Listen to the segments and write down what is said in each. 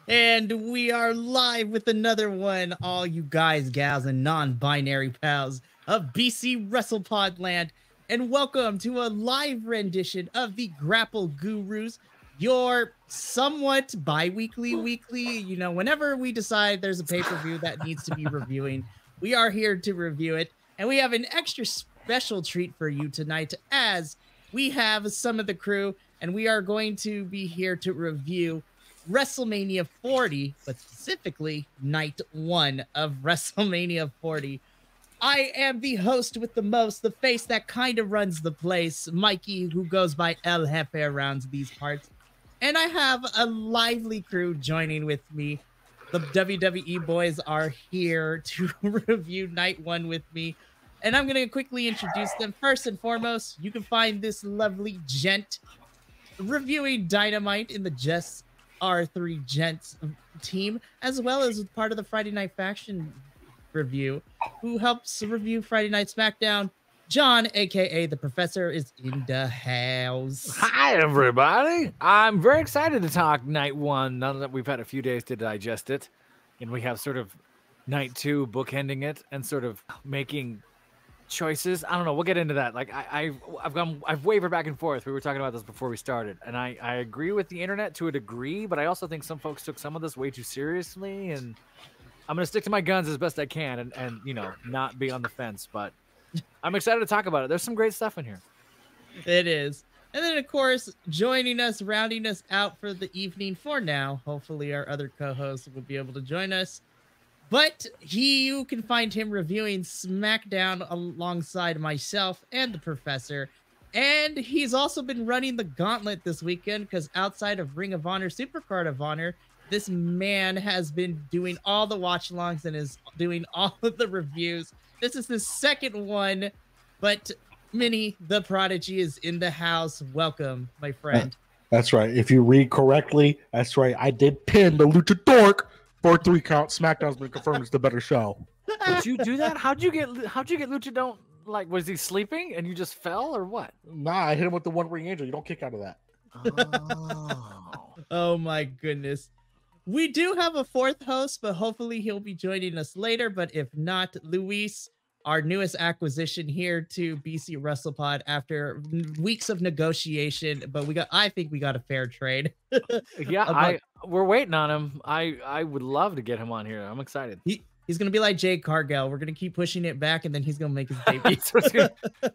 And we are live with another one, all you guys, gals, and non-binary pals of BC WrestlePod land. And welcome to a live rendition of the Grapple Gurus, your somewhat bi-weekly, whenever we decide there's a pay-per-view that needs to be reviewing, we are here to review it. And we have an extra special treat for you tonight, as we have some of the crew, and we are going to be here to review WrestleMania 40, but specifically night 1 of WrestleMania 40. I am the host with the most, the face that kind of runs the place, Mikey, who goes by El Jefe around these parts. And I have a lively crew joining with me. The WWE boys are here to review night 1 with me. And I'm going to quickly introduce them. First and foremost, you can find this lovely gent reviewing Dynamite in the Just R3 Gents team, as well as part of the Friday Night Faction review, who helps review Friday Night SmackDown. John, aka the Professor, is in the house. Hi, everybody. I'm very excited to talk night 1, now that we've had a few days to digest it, and we have sort of night 2 bookending it and sort of making choices. I don't know. We'll get into that. Like I've wavered back and forth. We were talking about this before we started, and I agree with the internet to a degree, but I also think some folks took some of this way too seriously, and I'm gonna stick to my guns as best I can, and you know, not be on the fence. But I'm excited to talk about it. There's some great stuff in here. It is. And then, of course, joining us, rounding us out for the evening for now. Hopefully, our other co-hosts will be able to join us. But you can find him reviewing SmackDown alongside myself and the Professor. And he's also been running the gauntlet this weekend, because outside of Ring of Honor, Supercard of Honor, this man has been doing all the watch-alongs and is doing all of the reviews. This is the second one, but Minnie, the Prodigy, is in the house. Welcome, my friend. That's right. If you read correctly, that's right. I did pin the Luchador. 4-3 count. SmackDown's been confirmed as the better show. Did you do that? How'd you get Lucha? Don't, like, was he sleeping and you just fell or what? Nah, I hit him with the One Ring Angel. You don't kick out of that. Oh. Oh my goodness. We do have a fourth host, but hopefully he'll be joining us later. But if not, Luis, our newest acquisition here to BC WrestlePod after weeks of negotiation, but I think we got a fair trade. Yeah, we're waiting on him. I would love to get him on here. I'm excited. He's gonna be like Jade Cargill. We're gonna keep pushing it back, and then he's gonna make his debut.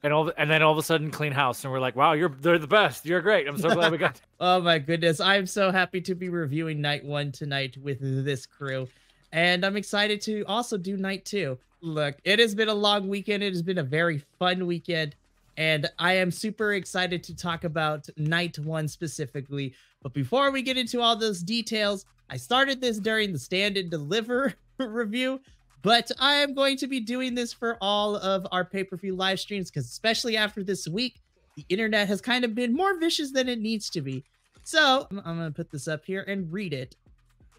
and then all of a sudden, clean house, and we're like, wow, they're the best. You're great. I'm so glad we got. Oh my goodness, I'm so happy to be reviewing night 1 tonight with this crew, and I'm excited to also do night 2. Look, it has been a long weekend. It has been a very fun weekend, and I am super excited to talk about night 1 specifically. But before we get into all those details, I started this during the Stand and Deliver review, but I am going to be doing this for all of our pay-per-view live streams, because especially after this week, the internet has kind of been more vicious than it needs to be. So I'm going to put this up here and read it.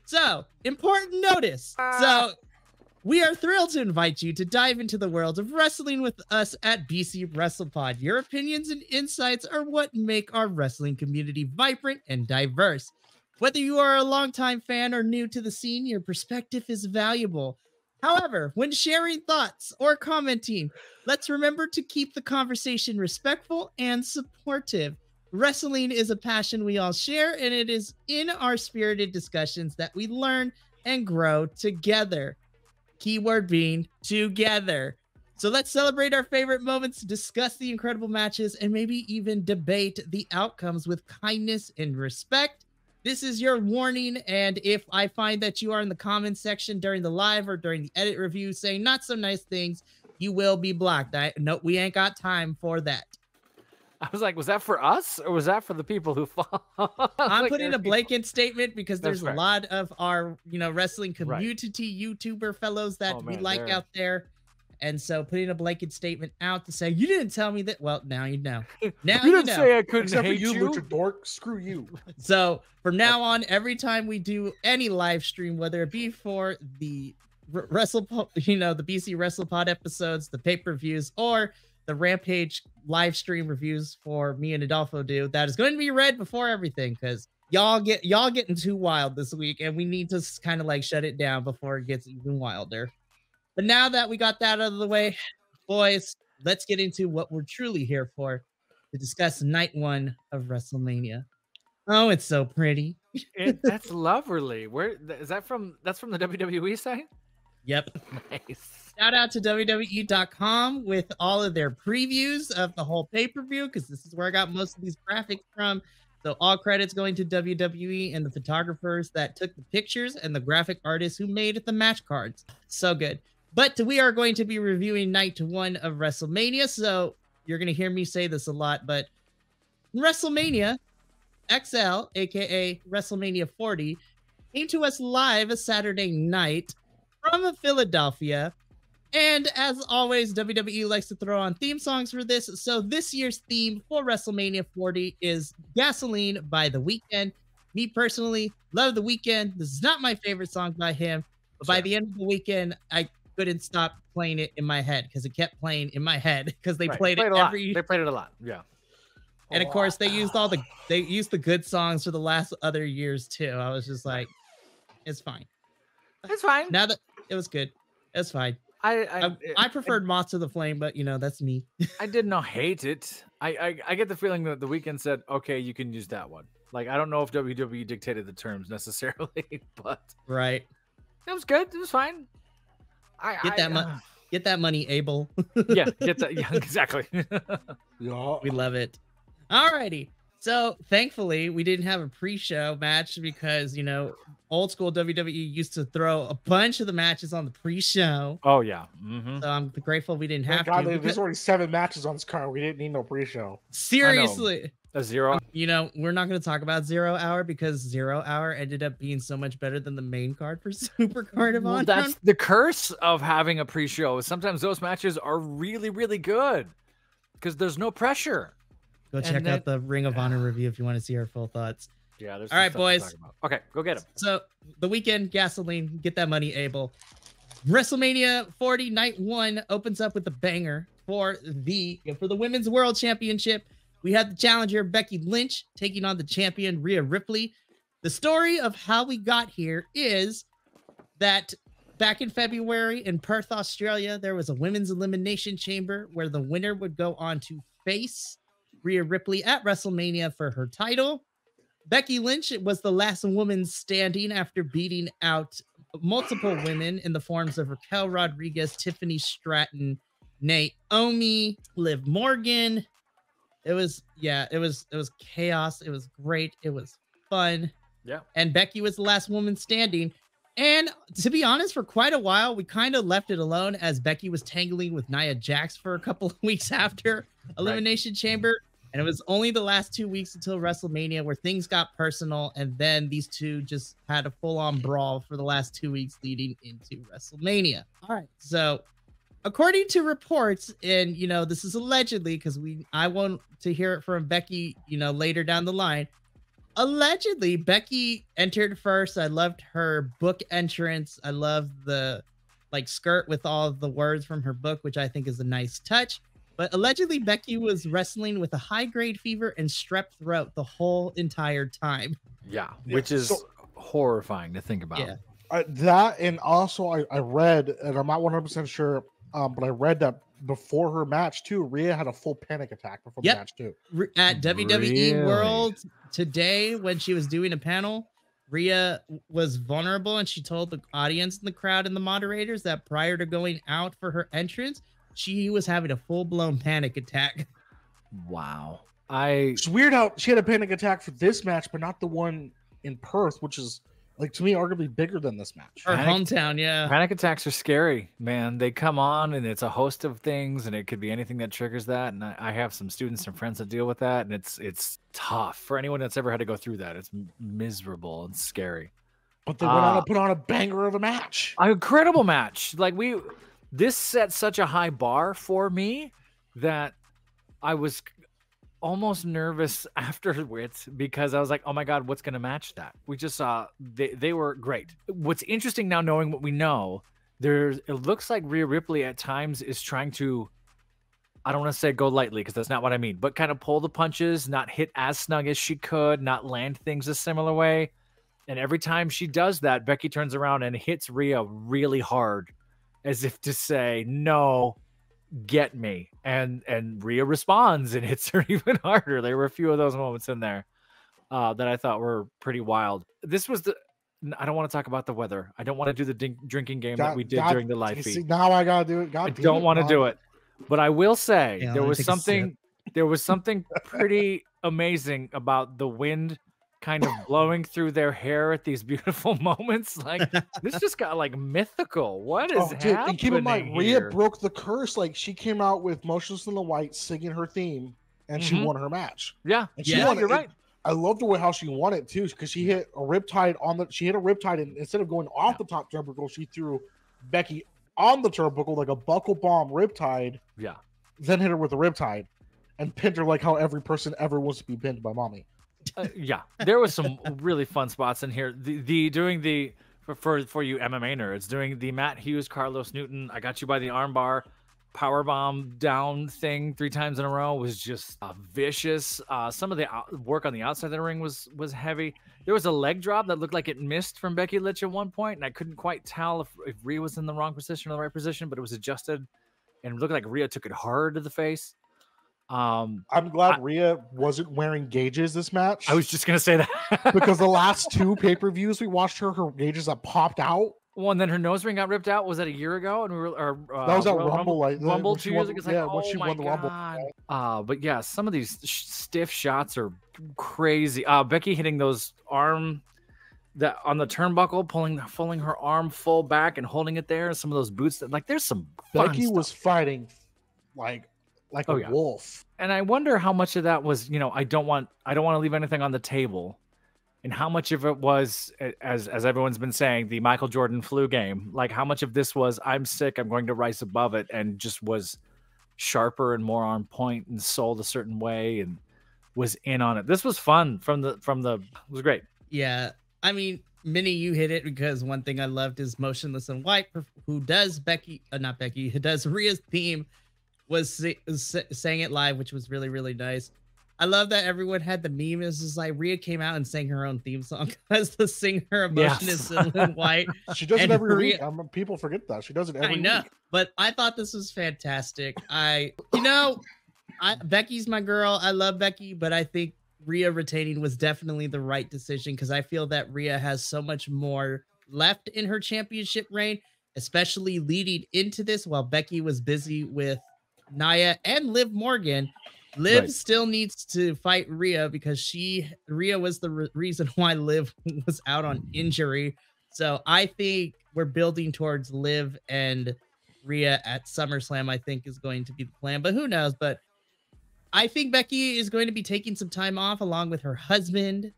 So, important notice. So, we are thrilled to invite you to dive into the world of wrestling with us at BC WrestlePod. Your opinions and insights are what make our wrestling community vibrant and diverse. Whether you are a longtime fan or new to the scene, your perspective is valuable. However, when sharing thoughts or commenting, let's remember to keep the conversation respectful and supportive. Wrestling is a passion we all share, and it is in our spirited discussions that we learn and grow together. Keyword being together. So let's celebrate our favorite moments, discuss the incredible matches, and maybe even debate the outcomes with kindness and respect. This is your warning, and if I find that you are in the comments section during the live or during the edit review saying not so nice things, you will be blocked. No, we ain't got time for that. I was like, was that for us or was that for the people who follow? I'm putting a blanket statement because there's a lot of our, wrestling community YouTuber fellows that we like out there. And so putting a blanket statement out to say, you didn't tell me that. Well, now you know. Now you didn't say I couldn't Except hate for you, you. Lucha Dork. Screw you. So from now on, every time we do any live stream, whether it be for the the BC WrestlePod episodes, the pay-per-views, or the Rampage live stream reviews for me and Adolfo do, that is going to be read before everything, because y'all getting too wild this week, and we need to kind of like shut it down before it gets even wilder. But now that we got that out of the way, boys, let's get into what we're truly here for, to discuss night 1 of WrestleMania. Oh, it's so pretty. That's lovely. Where is that from? That's from the WWE site? Yep. Nice. Shout out to WWE.com with all of their previews of the whole pay-per-view, because this is where I got most of these graphics from. So all credits going to WWE and the photographers that took the pictures and the graphic artists who made the match cards. So good. But we are going to be reviewing night 1 of WrestleMania. So you're going to hear me say this a lot, but WrestleMania XL, aka WrestleMania 40, came to us live a Saturday night from Philadelphia. And as always, WWE likes to throw on theme songs for this. So this year's theme for WrestleMania 40 is Gasoline by The Weeknd. Me personally, love The Weeknd. This is not my favorite song by him, but by the end of the weekend, I couldn't stop playing it in my head because it kept playing in my head because they played it every. They played it a lot, yeah. And of course, they used the good songs for the last other years too. I was just like, it's fine. It's fine. Now that it was good, it's fine. I preferred Moth to the Flame, but you know, that's me. I did not hate it. I get the feeling that The Weeknd said, okay, you can use that one. Like, I don't know if WWE dictated the terms necessarily, but right. It was good. It was fine. Get that money, Abel. Yeah, get that. Yeah, exactly. Yeah. We love it. Alrighty. So thankfully we didn't have a pre-show match because, you know, old school WWE used to throw a bunch of the matches on the pre-show. Oh yeah. Mm-hmm. So I'm grateful we didn't have God, to. there's already 7 matches on this card. We didn't need no pre-show. Seriously. A 0. You know, we're not going to talk about 0 Hour because 0 Hour ended up being so much better than the main card for Super Card of Honor. That's the curse of having a pre-show. Sometimes those matches are really, really good because there's no pressure. Go check out the Ring of Honor review if you want to see our full thoughts. Yeah, there's all right, boys. Okay, go get them. So The Weeknd, Gasoline, get that money, Abel. WrestleMania 40 Night 1 opens up with a banger for the Women's World Championship. We have the challenger Becky Lynch taking on the champion Rhea Ripley. The story of how we got here is that back in February in Perth, Australia, there was a women's elimination chamber where the winner would go on to face Rhea Ripley at WrestleMania for her title. Becky Lynch was the last woman standing after beating out multiple women in the forms of Raquel Rodriguez, Tiffany Stratton, Naomi, Liv Morgan. It was chaos. It was great. It was fun. Yeah. And Becky was the last woman standing. And to be honest, for quite a while, we kind of left it alone as Becky was tangling with Nia Jax for a couple of weeks after Elimination Chamber. And it was only the last 2 weeks until WrestleMania where things got personal. And then these two just had a full-on brawl for the last 2 weeks leading into WrestleMania. All right. So according to reports, and, you know, this is allegedly because I want to hear it from Becky, you know, later down the line. Allegedly, Becky entered first. I loved her book entrance. I love the skirt with all of the words from her book, which I think is a nice touch. But allegedly, Becky was wrestling with a high-grade fever and strep throat the whole entire time. Yeah, which is horrifying to think about. Yeah. That, and also I read, and I'm not 100% sure, but I read that before her match too, Rhea had a full panic attack before the match too. At WWE World today, when she was doing a panel, Rhea was vulnerable, and she told the audience and the crowd and the moderators that prior to going out for her entrance, she was having a full-blown panic attack. Wow. It's weird how she had a panic attack for this match, but not the one in Perth, which is, like, to me, arguably bigger than this match. Her hometown, yeah. Panic attacks are scary, man. They come on, and it's a host of things, and it could be anything that triggers that. And I have some students and friends that deal with that, and it's tough for anyone that's ever had to go through that. It's miserable and scary. But they went on to put on a banger of a match. An incredible match. This set such a high bar for me that I was almost nervous afterwards because I was like, oh my God, what's going to match that? We just saw they were great. What's interesting now, knowing what we know, it looks like Rhea Ripley at times is trying to I don't want to say go lightly because that's not what I mean, but kind of pull the punches, not hit as snug as she could, not land things a similar way. And every time she does that, Becky turns around and hits Rhea really hard, as if to say, no, get me. And Rhea responds and hits her even harder. There were a few of those moments in there that I thought were pretty wild. This was I don't want to talk about the weather. I don't want to do the drinking game that we did during the live feed. Now I gotta do it. I don't want to do it. But I will say there was something pretty amazing about the wind kind of blowing through their hair at these beautiful moments. Like this just got like mythical. What is happening? And keep in mind, Rhea broke the curse. Like she came out with Motionless in the White singing her theme, and she won her match. Yeah, and she won. You're right. I love the way how she won it too, because she hit a riptide and instead of going off the top turnbuckle, she threw Becky on the turnbuckle like a buckle bomb riptide. Yeah. Then hit her with a riptide and pinned her like how every person ever wants to be pinned by mommy. Yeah, there was some really fun spots in here. For you MMA nerds, doing the Matt Hughes, Carlos Newton, I got you by the armbar, powerbomb down thing 3 times in a row was just vicious. Some of the work on the outside of the ring was heavy. There was a leg drop that looked like it missed from Becky Lynch at one point, and I couldn't quite tell if Rhea was in the wrong position or the right position, but it was adjusted, and it looked like Rhea took it hard to the face. I'm glad Rhea wasn't wearing gauges this match. I was just gonna say that because the last 2 pay-per-views we watched her gauges have popped out. Well, and then her nose ring got ripped out. Was that a year ago? And we were that was at Rumble, Rumble 2 years ago. It's yeah, when she won the Rumble. But yeah, some of these stiff shots are crazy. Becky hitting those arm that on the turnbuckle, pulling her arm full back and holding it there. Some of those boots that there's some fun Becky stuff. Was fighting like a wolf. And I wonder how much of that was, I don't want to leave anything on the table. And how much of it was, as everyone's been saying, the Michael Jordan flu game? Like, how much of this was, I'm sick, I'm going to rise above it, and just was sharper and more on point and sold a certain way and was in on it. This was fun it was great. Yeah. I mean, Minnie, you hit it because one thing I loved is Motionless in White, who does who does Rhea's theme, was saying it live, which was really, really nice. I love that everyone had the meme. It's just like Rhea came out and sang her own theme song as the singer Motionless in White. She does it every week. People forget that. She does it every week. I know, but I thought this was fantastic. Becky's my girl. I love Becky, but I think Rhea retaining was definitely the right decision because I feel that Rhea has so much more left in her championship reign, especially leading into this while Becky was busy with Nia and Liv Morgan. Liv still needs to fight Rhea because Rhea was the reason why Liv was out on injury. So I think we're building towards Liv and Rhea at SummerSlam, I think is going to be the plan, but who knows? But I think Becky is going to be taking some time off along with her husband.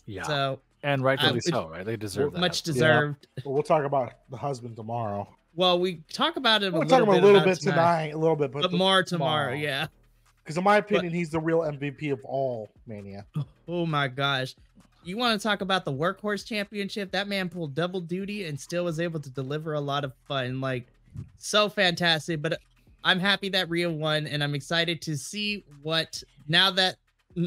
Yeah. So, and rightfully so, right? They deserve that. Much deserved. Yeah. Well, we'll talk about the husband tomorrow. Well, we talk about it a little bit tonight, but more tomorrow. Yeah. Because in my opinion, he's the real MVP of all Mania. Oh my gosh. You want to talk about the Workhorse Championship? That man pulled double duty and still was able to deliver a lot of fun. Like, so fantastic. But I'm happy that Rhea won, and I'm excited to see now that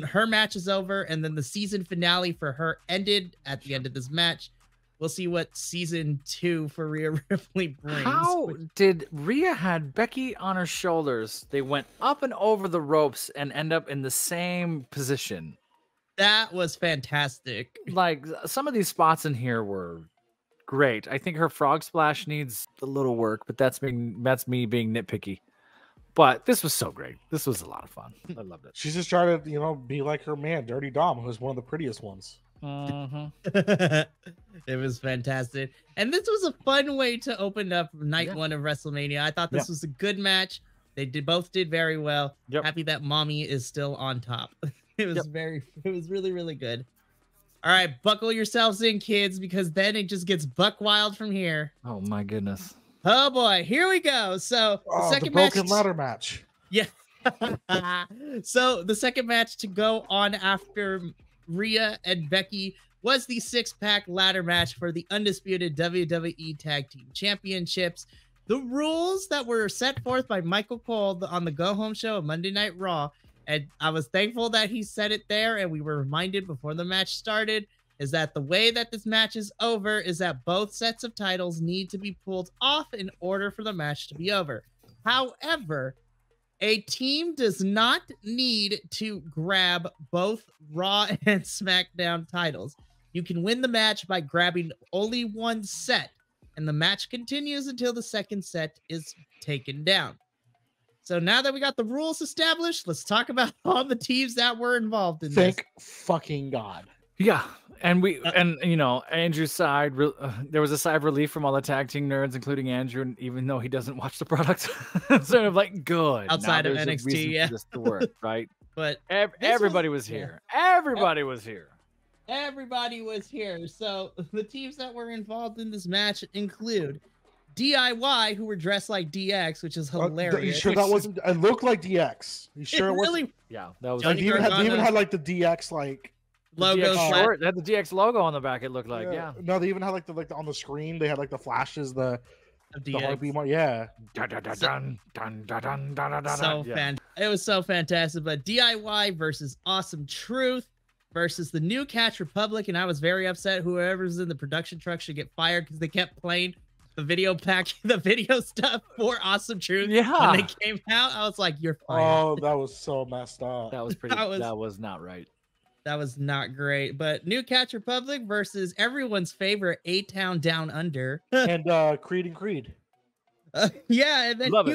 her match is over and then the season finale for her ended at the end of this match. We'll see what season 2 for Rhea Ripley brings. How did Rhea had Becky on her shoulders? They went up and over the ropes and end up in the same position. That was fantastic. Like, some of these spots in here were great. I think her frog splash needs a little work, but that's me being nitpicky. But this was so great. This was a lot of fun. I loved it. She's just trying to, be like her man, Dirty Dom, who's one of the prettiest ones. It was fantastic, and this was a fun way to open up night 1 of WrestleMania. I thought this was a good match. They both did very well. Happy that mommy is still on top. It was it was really, really good. All right, buckle yourselves in, kids, because then it just gets buck wild from here. Oh my goodness. Oh boy, here we go. So the second broken ladder match. Yeah. So the second match to go on after Rhea and Becky was the 6-pack ladder match for the undisputed WWE Tag Team Championships. the rules that were set forth by Michael Cole on the Go Home show of Monday Night Raw, and I was thankful that he said it there, and we were reminded before the match started, is that the way that this match is over is that both sets of titles need to be pulled off in order for the match to be over. However, a team does not need to grab both Raw and SmackDown titles. You can win the match by grabbing only one set, and the match continues until the second set is taken down. So now that we got the rules established, let's talk about all the teams that were involved in this. Thank fucking God. Yeah, and you know, Andrew's side, there was a sigh of relief from all the tag team nerds, including Andrew, and even though he doesn't watch the product, sort of like good outside of NXT, yeah, this to work, right? But everybody was here. Everybody was here. Everybody was here. So the teams that were involved in this match include DIY, who were dressed like DX, which is hilarious. You sure that wasn't? It looked like DX. You sure it wasn't? Really? Yeah, that was. Like, they even had like the DX like logo. Short. They had the DX logo on the back. It looked like, yeah. No, they even had like the on the screen. They had like the flashes, the heartbeat mark. Yeah. It was so fantastic. But DIY versus Awesome Truth versus the New Catch Republic, and I was very upset. Whoever's in the production truck should get fired because they kept playing the video stuff for Awesome Truth. Yeah. When they came out, I was like, "You're fired." Oh, that was so messed up. That was pretty. That was not right. That was not great. But New Catch Republic versus everyone's favorite A-Town Down Under. And Creed and Creed. Yeah, and then Love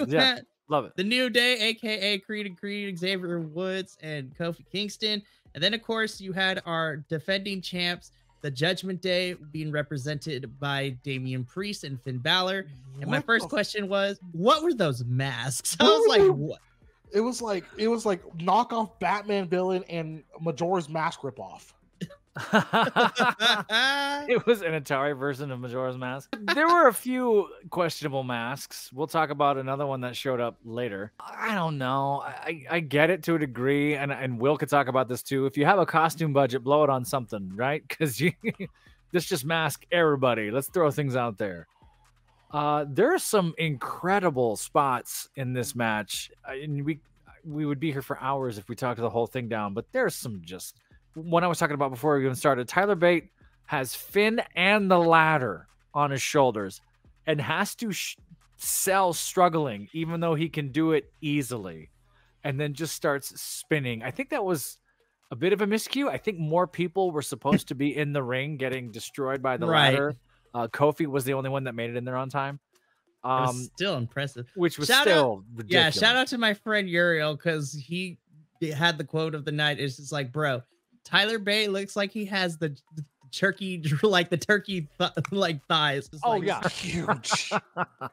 it. The New Day, aka Creed and Creed, Xavier Woods, and Kofi Kingston. And then, of course, you had our defending champs, the Judgment Day, being represented by Damian Priest and Finn Balor. And my first question was, what were those masks? I was like, what? It was like knockoff Batman villain and Majora's Mask ripoff. It was an Atari version of Majora's Mask. There were a few questionable masks. We'll talk about another one that showed up later. I don't know. I get it to a degree, and Will could talk about this too. If you have a costume budget, blow it on something, right? Because this just mask everybody. Let's throw things out there. There are some incredible spots in this match, and we would be here for hours if we talked the whole thing down. But there's some just one I was talking about before we even started. Tyler Bate has Finn and the ladder on his shoulders and has to sell struggling, even though he can do it easily, and then just starts spinning. I think that was a bit of a miscue. I think more people were supposed to be in the ring getting destroyed by the ladder. Kofi was the only one that made it in there on time. Still impressive. Which was still ridiculous. Yeah, shout out to my friend Uriel, because he had the quote of the night. It's just like, bro, Tyler Bate looks like he has the turkey, like the turkey like thighs. Just like, yeah, huge.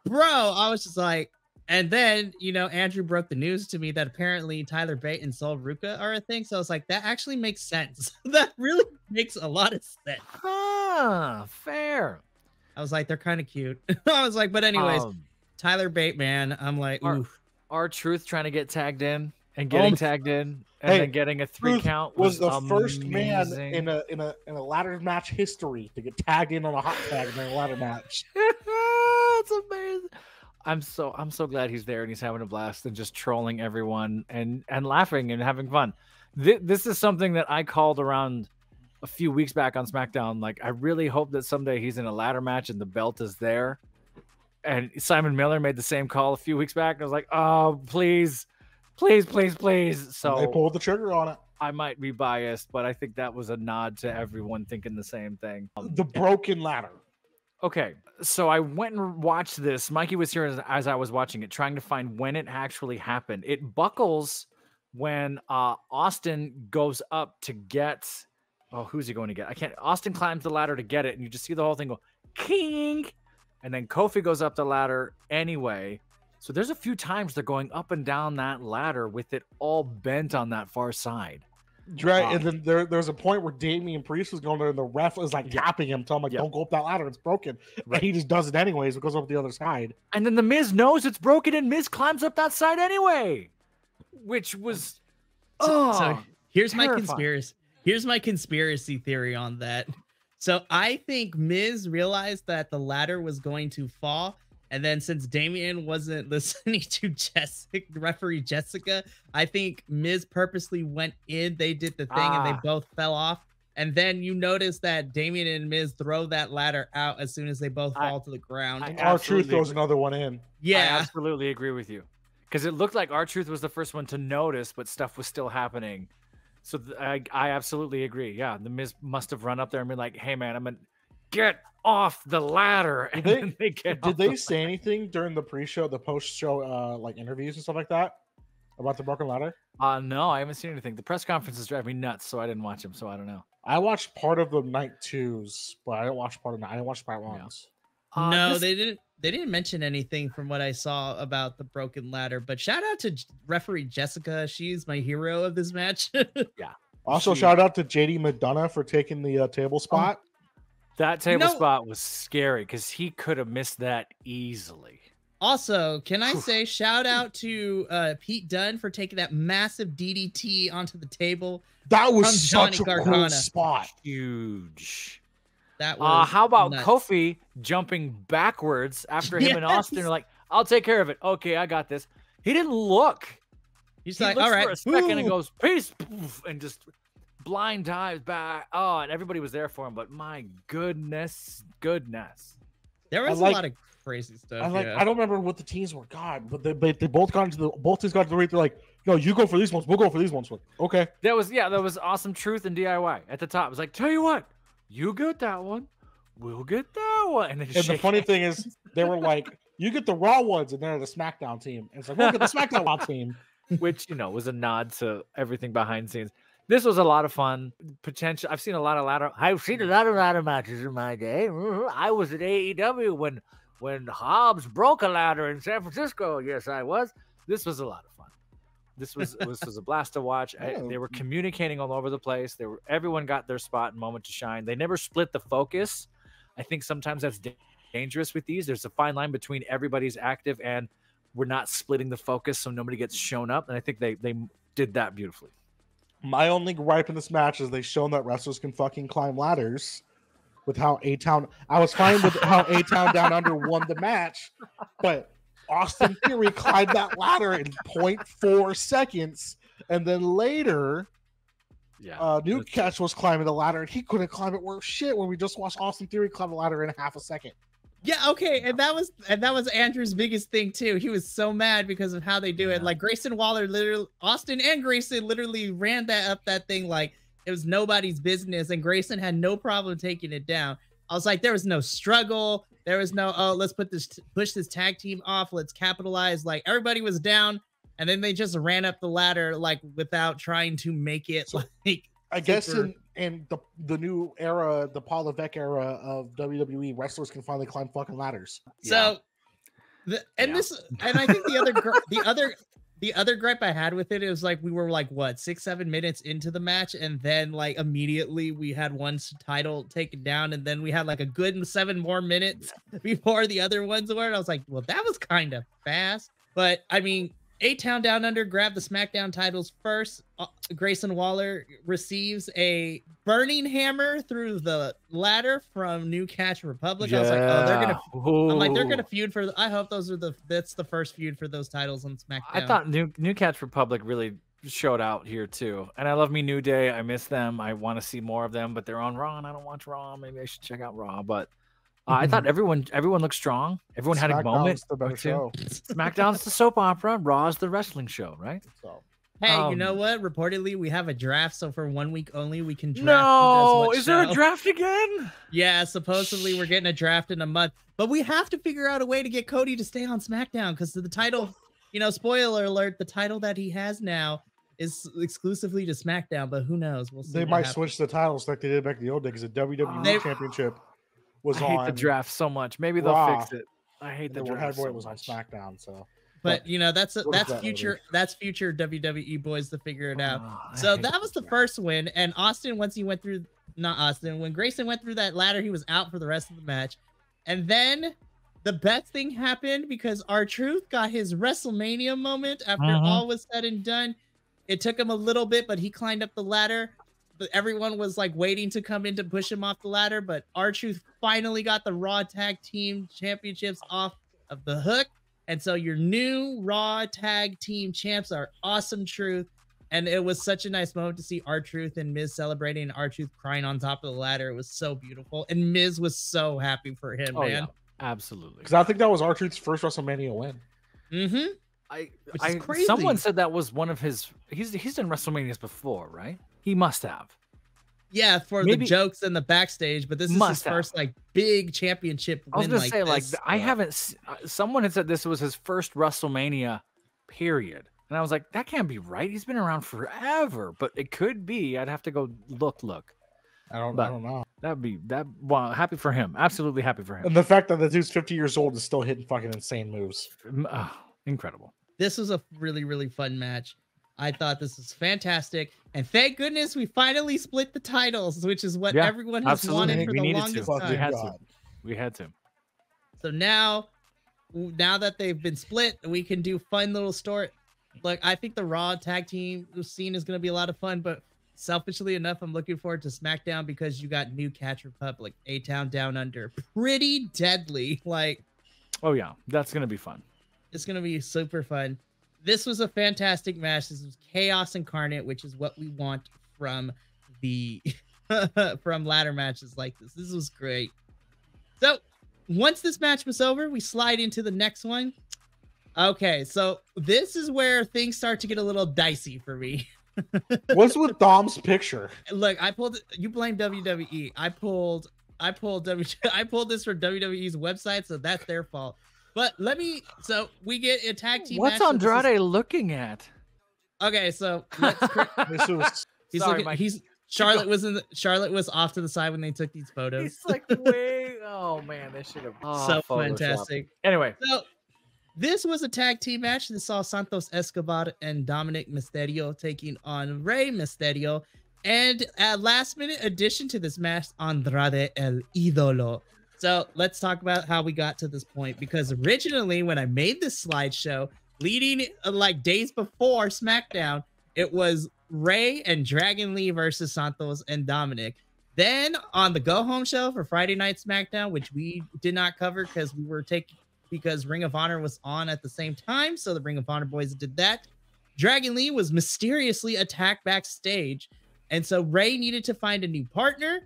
Bro, I was just like, and then, you know, Andrew broke the news to me that apparently Tyler Bate and Sol Ruka are a thing. So I was like, that actually makes sense. That really makes a lot of sense. Fair. I was like, they're kind of cute. I was like, but anyways, Tyler Bate, man, I'm like, oof. R-Truth trying to get tagged in and getting tagged in and then getting a 3 count was the first amazing. man in a ladder match history to get tagged in on a hot tag in a ladder match. That's amazing. I'm so glad he's there and he's having a blast and just trolling everyone and laughing and having fun. This is something that I called around a few weeks back on SmackDown. Like, I really hope that someday he's in a ladder match and the belt is there. And Simon Miller made the same call a few weeks back. I was like, oh, please. So they pulled the trigger on it. I might be biased, but I think that was a nod to everyone thinking the same thing. The broken ladder. Okay, so I went and watched this. Mikey was here as I was watching it, trying to find when it actually happened. It buckles when Austin goes up to get... Oh, who's he going to get? Austin climbs the ladder to get it, and you just see the whole thing go, king! And then Kofi goes up the ladder anyway. So there's a few times they're going up and down that ladder with it all bent on that far side. Right, and then there's a point where Damian Priest was going there, and the ref was like tapping him, telling him, like, don't go up that ladder, it's broken. Right. And he just does it anyways, it goes up the other side. And then the Miz knows it's broken, and Miz climbs up that side anyway. Which was... So here's my conspiracy. Here's my conspiracy theory on that. So I think Miz realized that the ladder was going to fall, And then since Damian wasn't listening to referee Jessica, I think Miz purposely went in. They did the thing and they both fell off. And then you notice that Damian and Miz throw that ladder out as soon as they both fall to the ground. And R-Truth throws another one in. Yeah, I absolutely agree with you. Because it looked like R-Truth was the first one to notice, but stuff was still happening. So I absolutely agree. Yeah, the Miz must have run up there and been like, "Hey man, I'm gonna get off the ladder." And did they say anything during the pre-show, the post-show, like interviews and stuff like that about the broken ladder? No, I haven't seen anything. The press conferences drive me nuts, so I didn't watch them. So I don't know. I watched part of the night 2s, but I didn't watch part of the night. I didn't watch part 1s. No, they didn't. They didn't mention anything from what I saw about the broken ladder. But shout out to referee Jessica. She's my hero of this match. Yeah. Also, shout out to JD McDonough for taking the table spot. That table spot was scary because he could have missed that easily. Also, can I say shout out to Pete Dunne for taking that massive DDT onto the table? That was such a cool spot. Huge. That was how about nuts. Kofi jumping backwards after him and Austin are like, "I'll take care of it. Okay, I got this." He didn't look. He's like, "All right," for a second and goes, "Peace," and just blind dives back. Oh, and everybody was there for him. But my goodness. There was a lot of crazy stuff. I don't remember what the teams were. God, but they both got into both teams got to the ring. They're like, "No, you go for these ones. We'll go for these ones." Okay. That was Awesome Truth and DIY at the top. It was like, "Tell you what, you get that one, we'll get that one." And the funny thing is, they were like, "You get the Raw ones," and they're the SmackDown team. And it's like, "We'll get the SmackDown Raw team," which was a nod to everything behind the scenes. This was a lot of fun. Potential. I've seen a lot of ladder matches in my day. I was at AEW when Hobbs broke a ladder in San Francisco. Yes, I was. This was a lot of fun. This was a blast to watch. They were communicating all over the place. Everyone got their spot and moment to shine. They never split the focus. I think sometimes that's dangerous with these. There's a fine line between everybody's active and we're not splitting the focus so nobody gets shown up. And I think they did that beautifully. My only gripe in this match is they've shown that wrestlers can fucking climb ladders. With how A-Town, I was fine with how A-Town Down Under won the match, but Austin Theory climbed that ladder in 0.4 seconds, and then later, New Catch was climbing the ladder, and he couldn't climb it worth shit when we just watched Austin Theory climb the ladder in half a second. Yeah, okay, and that was Andrew's biggest thing too. He was so mad because of how they do it. Like Grayson Waller, Austin and Grayson literally ran that thing like it was nobody's business, and Grayson had no problem taking it down. I was like, there was no struggle. There was no, let's push this tag team off. Let's capitalize. Like everybody was down, and then they just ran up the ladder like without trying to make it like. I guess in the new era, the Paul Levesque era of WWE, wrestlers can finally climb fucking ladders. So, I think the other gripe I had with it was like we were like 6-7 minutes into the match, and then like immediately we had one title taken down, and then we had like a good 7 more minutes before the other ones were. And I was like, well, that was kind of fast. But I mean, A-Town Down Under grabbed the SmackDown titles first. Grayson Waller receives a burning hammer through the ladder from New Catch Republic. I was like, they're gonna feud for. I hope that's the first feud for those titles on SmackDown. I thought New Catch Republic really showed out here too, and I love me New Day. I miss them. I want to see more of them, but they're on Raw, and I don't watch Raw. Maybe I should check out Raw, but. I thought everyone looked strong. Everyone had a moment. The better show. SmackDown's the soap opera. Raw's the wrestling show, right? So. Hey, you know what? Reportedly, we have a draft, so for 1 week only, we can draft. No, is there a draft again? Yeah, supposedly we're getting a draft in a month, but we have to figure out a way to get Cody to stay on SmackDown because the title, spoiler alert, the title that he has now is exclusively to SmackDown, but who knows? We'll see. They might switch the titles like they did back in the old days. The WWE Championship. I hate the draft so much. Maybe they'll fix it. I hate the draft. Heavyweight was on SmackDown, so. But that's future WWE boys to figure it out. So that was the first win, and when Grayson went through that ladder, he was out for the rest of the match, and then the best thing happened because R-Truth got his WrestleMania moment after all was said and done. It took him a little bit, but he climbed up the ladder. Everyone was like waiting to come in to push him off the ladder, but R-Truth finally got the Raw Tag Team Championships off of the hook. And so your new Raw Tag Team champs are Awesome Truth. And it was such a nice moment to see R-Truth and Miz celebrating and R-Truth crying on top of the ladder. It was so beautiful. And Miz was so happy for him, man. Yeah, absolutely. Because I think that was R-Truth's first WrestleMania win. Mm-hmm. Crazy. Someone said that was one of his. He's done WrestleManias before, right? He must have. Yeah, for the jokes and the backstage, but this is his first like big championship win. I was gonna say this. I haven't. Someone had said this was his first WrestleMania, period, and I was like, that can't be right. He's been around forever, but it could be. I'd have to go look. I don't know. That'd be that. Wow, happy for him. Absolutely happy for him. And the fact that the dude's 50 years old is still hitting fucking insane moves. Incredible. This was a really, really fun match. I thought this was fantastic. And thank goodness we finally split the titles, which is what everyone has wanted for the longest time. We had to. So now that they've been split, we can do fun little story. Look, I think the Raw tag team scene is going to be a lot of fun, but selfishly enough, I'm looking forward to SmackDown because you got New Catch Republic, A-Town Down Under. Pretty deadly. Oh yeah, that's going to be fun. It's going to be super fun. This was a fantastic match. This was chaos incarnate, which is what we want from the from ladder matches like this. This was great. So once this match was over, we slide into the next one. Okay, so this is where things start to get a little dicey for me. What's with Dom's picture? Look, you blame WWE. I pulled this from WWE's website, so that's their fault. But so we get a tag team match. What's Andrade looking at? Okay, so Charlotte was off to the side when they took these photos. He's like, wait, oh man, they should have. So fantastic. Anyway, so this was a tag team match that saw Santos Escobar and Dominic Mysterio taking on Rey Mysterio, and a last minute addition to this match, Andrade El Idolo. So let's talk about how we got to this point, because originally when I made this slideshow, leading days before SmackDown, it was Rey and Dragon Lee versus Santos and Dominic. Then on the Go Home show for Friday Night SmackDown, which we did not cover because Ring of Honor was on at the same time, so the Ring of Honor boys did that. Dragon Lee was mysteriously attacked backstage, and so Rey needed to find a new partner,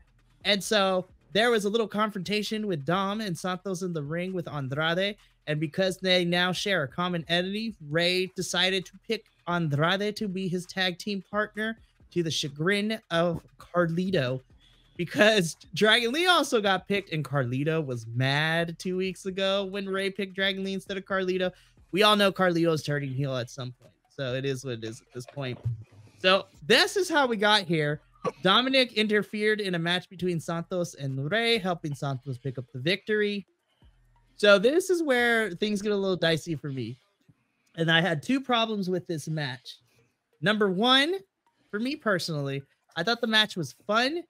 and so there was a little confrontation with Dom and Santos in the ring with Andrade, and because they now share a common enemy, Rey decided to pick Andrade to be his tag team partner, to the chagrin of Carlito, because Dragon Lee also got picked, and Carlito was mad 2 weeks ago when Rey picked Dragon Lee instead of Carlito. We all know Carlito's turning heel at some point, so it is what it is at this point. So this is how we got here. Dominic interfered in a match between Santos and Rey, helping Santos pick up the victory. So this is where things get a little dicey for me. And I had two problems with this match. Number one, for me personally, I thought the match was fun.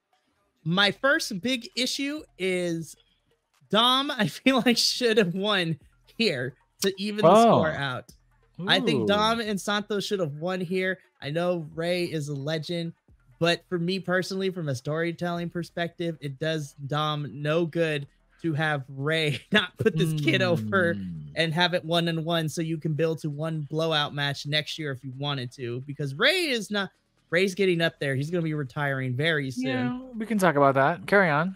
My first big issue is Dom, I feel like should have won here to even the score out. Ooh. I think Dom and Santos should have won here. I know Rey is a legend, but for me personally, from a storytelling perspective, it does Dom no good to have Rey not put this kid over and have it 1-1 so you can build to one blowout match next year if you wanted to, because Rey's getting up there. He's going to be retiring very soon. Yeah, we can talk about that. Carry on.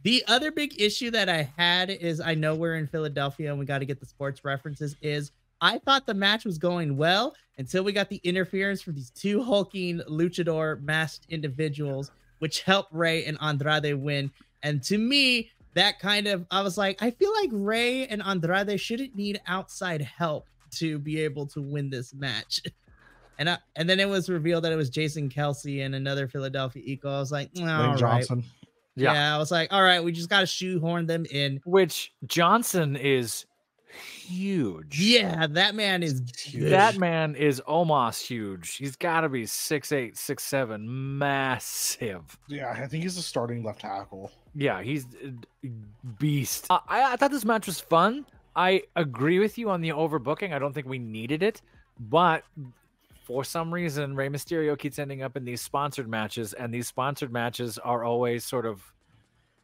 The other big issue that I had is, I know we're in Philadelphia and we got to get the sports references, is I thought the match was going well until we got the interference from these two hulking luchador masked individuals, which helped Rey and Andrade win. And to me, I was like, I feel like Rey and Andrade shouldn't need outside help to be able to win this match. And then it was revealed that it was Jason Kelsey and another Philadelphia Eagle. I was like, all right. Johnson. Yeah, I was like, all right, we just got to shoehorn them in. Which Johnson is huge. Yeah, that man is huge. That man is almost huge. He's got to be 6'8", 6'7", massive. Yeah, I think he's a starting left tackle. Yeah, he's a beast. I thought this match was fun. I agree with you on the overbooking. I don't think we needed it, but for some reason, Rey Mysterio keeps ending up in these sponsored matches, and these sponsored matches are always sort of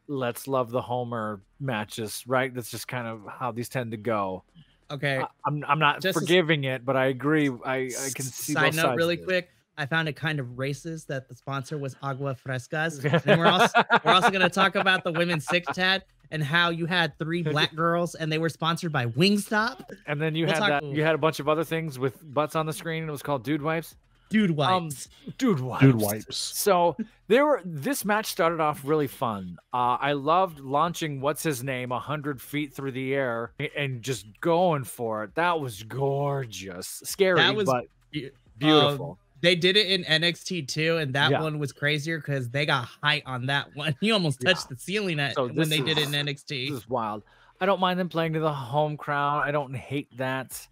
let's love the Homer matches, right? That's just kind of how these tend to go. Okay. I'm not Just forgiving it, but I agree. I can see both side note sides really of it. quick. I found it kind of racist that the sponsor was Agua Frescas. And we're also going to talk about the women's six tat and how you had 3 black girls and they were sponsored by Wingstop. And then you had a bunch of other things with butts on the screen. And it was called Dude Wipes. Dude wipes. Dude wipes. Dude wipes. So this match started off really fun. I loved launching what's his name 100 feet through the air and just going for it. That was gorgeous. Scary, That was but beautiful. They did it in NXT too, and that one was crazier because they got height on that one. You almost touched the ceiling when they did it in NXT. This is wild. I don't mind them playing to the home crowd. I don't hate that.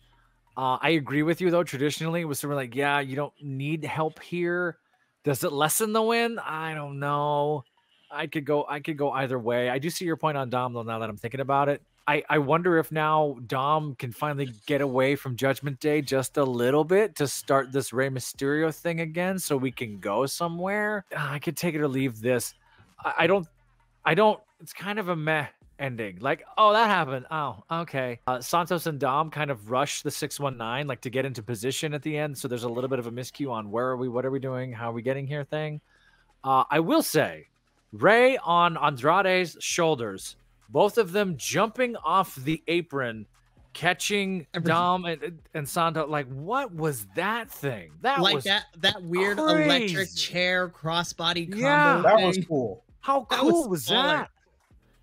I agree with you though. Traditionally, it was sort of like, yeah, you don't need help here. Does it lessen the win? I don't know. I could go either way. I do see your point on Dom though. Now that I'm thinking about it, I wonder if now Dom can finally get away from Judgment Day just a little bit to start this Rey Mysterio thing again, so we can go somewhere. I could take it or leave this. I don't. It's kind of a meh ending. Like, oh, that happened. Oh, okay. Santos and Dom kind of rush the 619 like to get into position at the end. So there's a little bit of a miscue on where are we, what are we doing, how are we getting here thing. I will say, Rey on Andrade's shoulders, both of them jumping off the apron, catching Dom and Santos. Like, what was that thing? That was that weird crazy. Electric chair crossbody combo. Yeah, that thing. was cool. How cool was baller. that?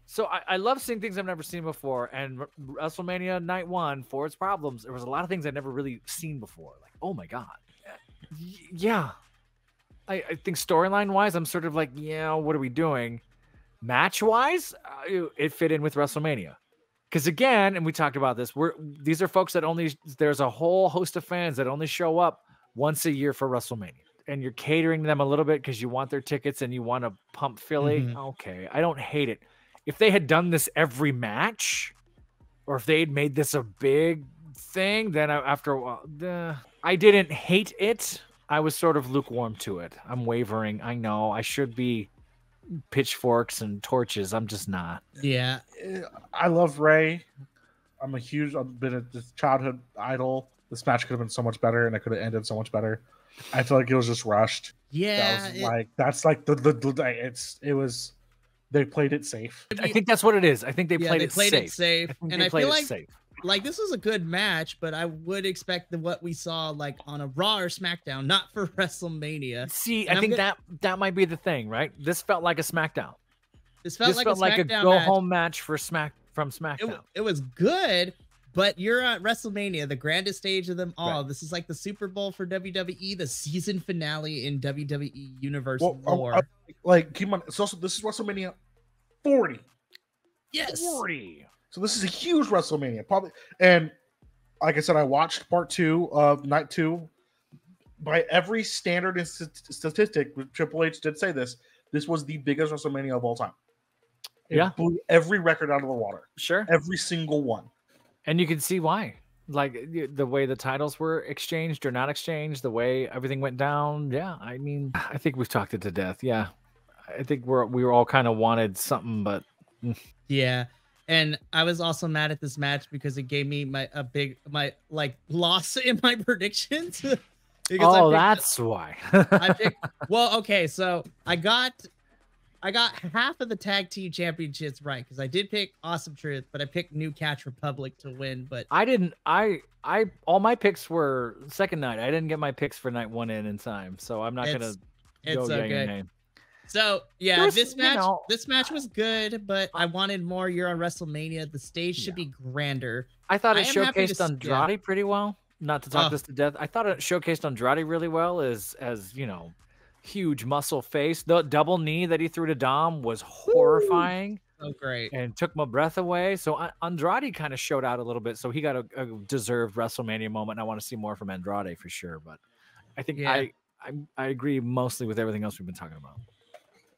So I love seeing things I've never seen before. And WrestleMania Night 1, for its problems, there was a lot of things I'd never really seen before. Like, oh my God. Yeah. I think storyline-wise, I'm sort of like, yeah, what are we doing? Match-wise, it fit in with WrestleMania. Because again, and we talked about this, these are folks that there's a whole host of fans that only show up once a year for WrestleMania. And you're catering to them a little bit because you want their tickets and you want to pump Philly. Mm-hmm. Okay, I don't hate it. If they had done this every match, or if they had made this a big thing, then after a while, I didn't hate it. I was sort of lukewarm to it. I'm wavering. I know I should be pitchforks and torches. I'm just not. Yeah. I love Rey. I've been a childhood idol. This match could have been so much better, and it could have ended so much better. I feel like it was just rushed. Yeah. They played it safe. I think that's what it is. I think they played it safe. And I feel like this was a good match, but I would expect what we saw like on a Raw or SmackDown, not for WrestleMania. See, I think that might be the thing, right? This felt like a SmackDown. This felt like a go-home match from SmackDown. It was good, but you're at WrestleMania, the grandest stage of them all. Right. This is like the Super Bowl for WWE, the season finale in WWE Universe lore. Keep on. So this is WrestleMania 40. Yes. 40. So this is a huge WrestleMania, probably. And like I said, I watched part 2 of Night 2. By every standard and statistic, Triple H did say this. This was the biggest WrestleMania of all time. It blew every record out of the water. Sure. Every single one. And you can see why. Like the way the titles were exchanged or not exchanged, the way everything went down. Yeah, I mean, I think we've talked it to death. Yeah. I think we were all kind of wanted something, but yeah. And I was also mad at this match because it gave me my loss in my predictions. That's why. So I got half of the tag team championships right because I did pick Awesome Truth, but I picked New Catch Republic to win. But I didn't. I all my picks were second night. I didn't get my picks for night 1 in time, so I'm not gonna go your name. So yeah, this match was good, but I wanted more. You're on WrestleMania. The stage should be grander. I thought it showcased Andrade pretty well. Not to talk this to death. I thought it showcased Andrade really well as huge muscle face. The double knee that he threw to Dom was horrifying. So great. And took my breath away. So Andrade kind of showed out a little bit. So he got a deserved WrestleMania moment. And I want to see more from Andrade for sure. But I think I agree mostly with everything else we've been talking about.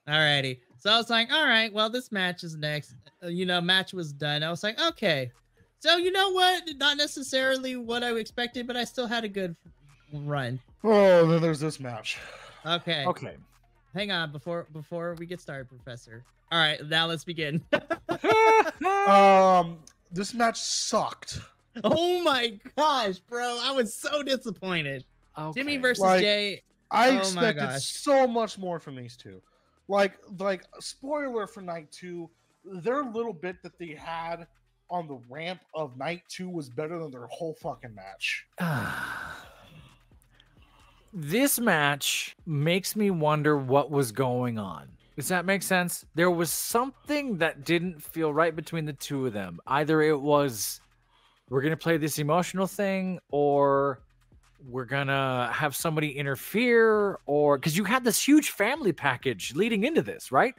Alrighty. So I was like, all right, well, this match is next. Match was done. I was like, okay. So you know what? Not necessarily what I expected, but I still had a good run. Oh, then there's this match. Okay. hang on before we get started, Professor. All right, now let's begin. This match sucked. Oh my gosh, bro. I was so disappointed. Okay. Jimmy versus Like, Jay. I Oh my expected gosh. so much more from these two. Like spoiler for night 2, their little bit that they had on the ramp of night 2 was better than their whole fucking match. This match makes me wonder what was going on. Does that make sense? There was something that didn't feel right between the two of them. Either it was, we're going to play this emotional thing, or we're going to have somebody interfere, or because you had this huge family package leading into this, right?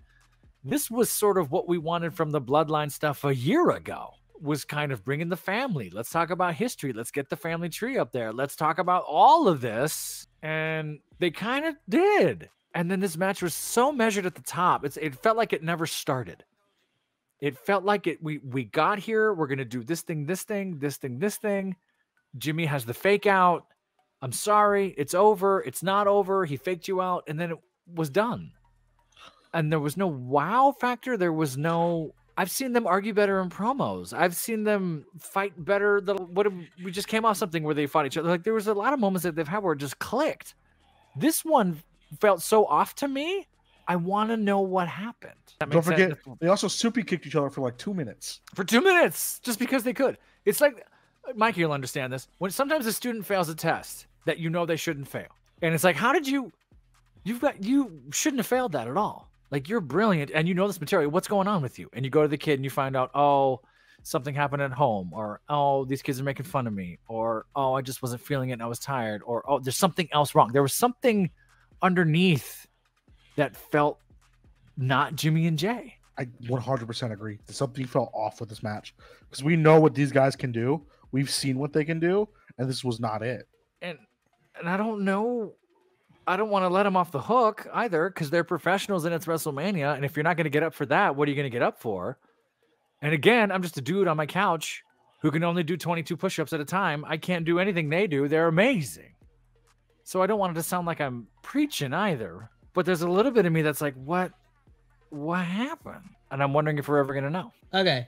This was sort of what we wanted from the Bloodline stuff a year ago, was kind of bringing the family. Let's talk about history. Let's get the family tree up there. Let's talk about all of this. And they kind of did. And then this match was so measured at the top. It felt like it never started. It felt like we got here. We're going to do this thing, this thing, this thing, this thing. Jimmy has the fake out. I'm sorry. It's over. It's not over. He faked you out. And then it was done. And there was no wow factor. There was no... I've seen them argue better in promos. I've seen them fight better. We just came off something where they fought each other. Like, there was a lot of moments that they've had where it just clicked. This one felt so off to me. I want to know what happened. Don't forget, they also soupy kicked each other for like 2 minutes. For 2 minutes, just because they could. It's like, Mikey, you'll understand this. When sometimes a student fails a test that you know they shouldn't fail. And it's like, how did you shouldn't have failed that at all. Like, you're brilliant and you know this material. What's going on with you? And you go to the kid and you find out, oh, something happened at home, or, oh, these kids are making fun of me, or, oh, I just wasn't feeling it and I was tired, or, oh, there's something else wrong. There was something underneath that felt not Jimmy and Jay. I 100% agree. Something felt off with this match because we know what these guys can do. We've seen what they can do, and this was not it. And I don't know. I don't want to let them off the hook either, because they're professionals and it's WrestleMania. And if you're not going to get up for that, what are you going to get up for? And again, I'm just a dude on my couch who can only do 22 push-ups at a time. I can't do anything they do. They're amazing. So I don't want it to sound like I'm preaching either. But there's a little bit of me that's like, what happened? And I'm wondering if we're ever going to know. Okay.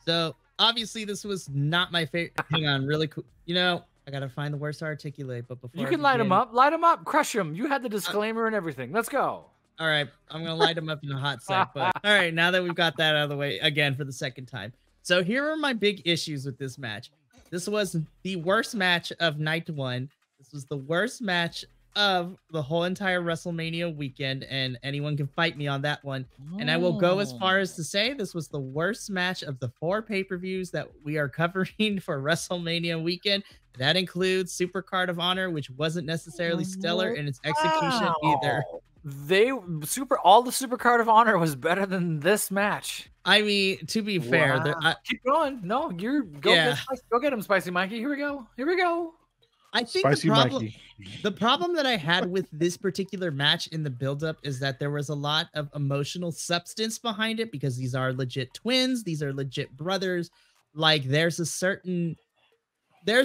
So obviously this was not my favorite. Hang on, really cool. You know, I gotta find the words to articulate, but before you can light them up, crush them. You had the disclaimer and everything. Let's go. All right, I'm gonna light them up in a hot sec. But all right, now that we've got that out of the way, again for the second time. So here are my big issues with this match. This was the worst match of night 1. This was the worst match of the whole entire WrestleMania weekend, and anyone can fight me on that one. And I will go as far as to say this was the worst match of the 4 pay-per-views that we are covering for WrestleMania weekend. That includes Supercard of Honor, which wasn't necessarily stellar in its execution either. All the Supercard of Honor was better than this match. I mean, to be fair, keep going. No, go get him, Spicy Mikey. Here we go. I think the problem that I had with this particular match in the buildup is that there was a lot of emotional substance behind it, because these are legit twins. These are legit brothers. Like, there's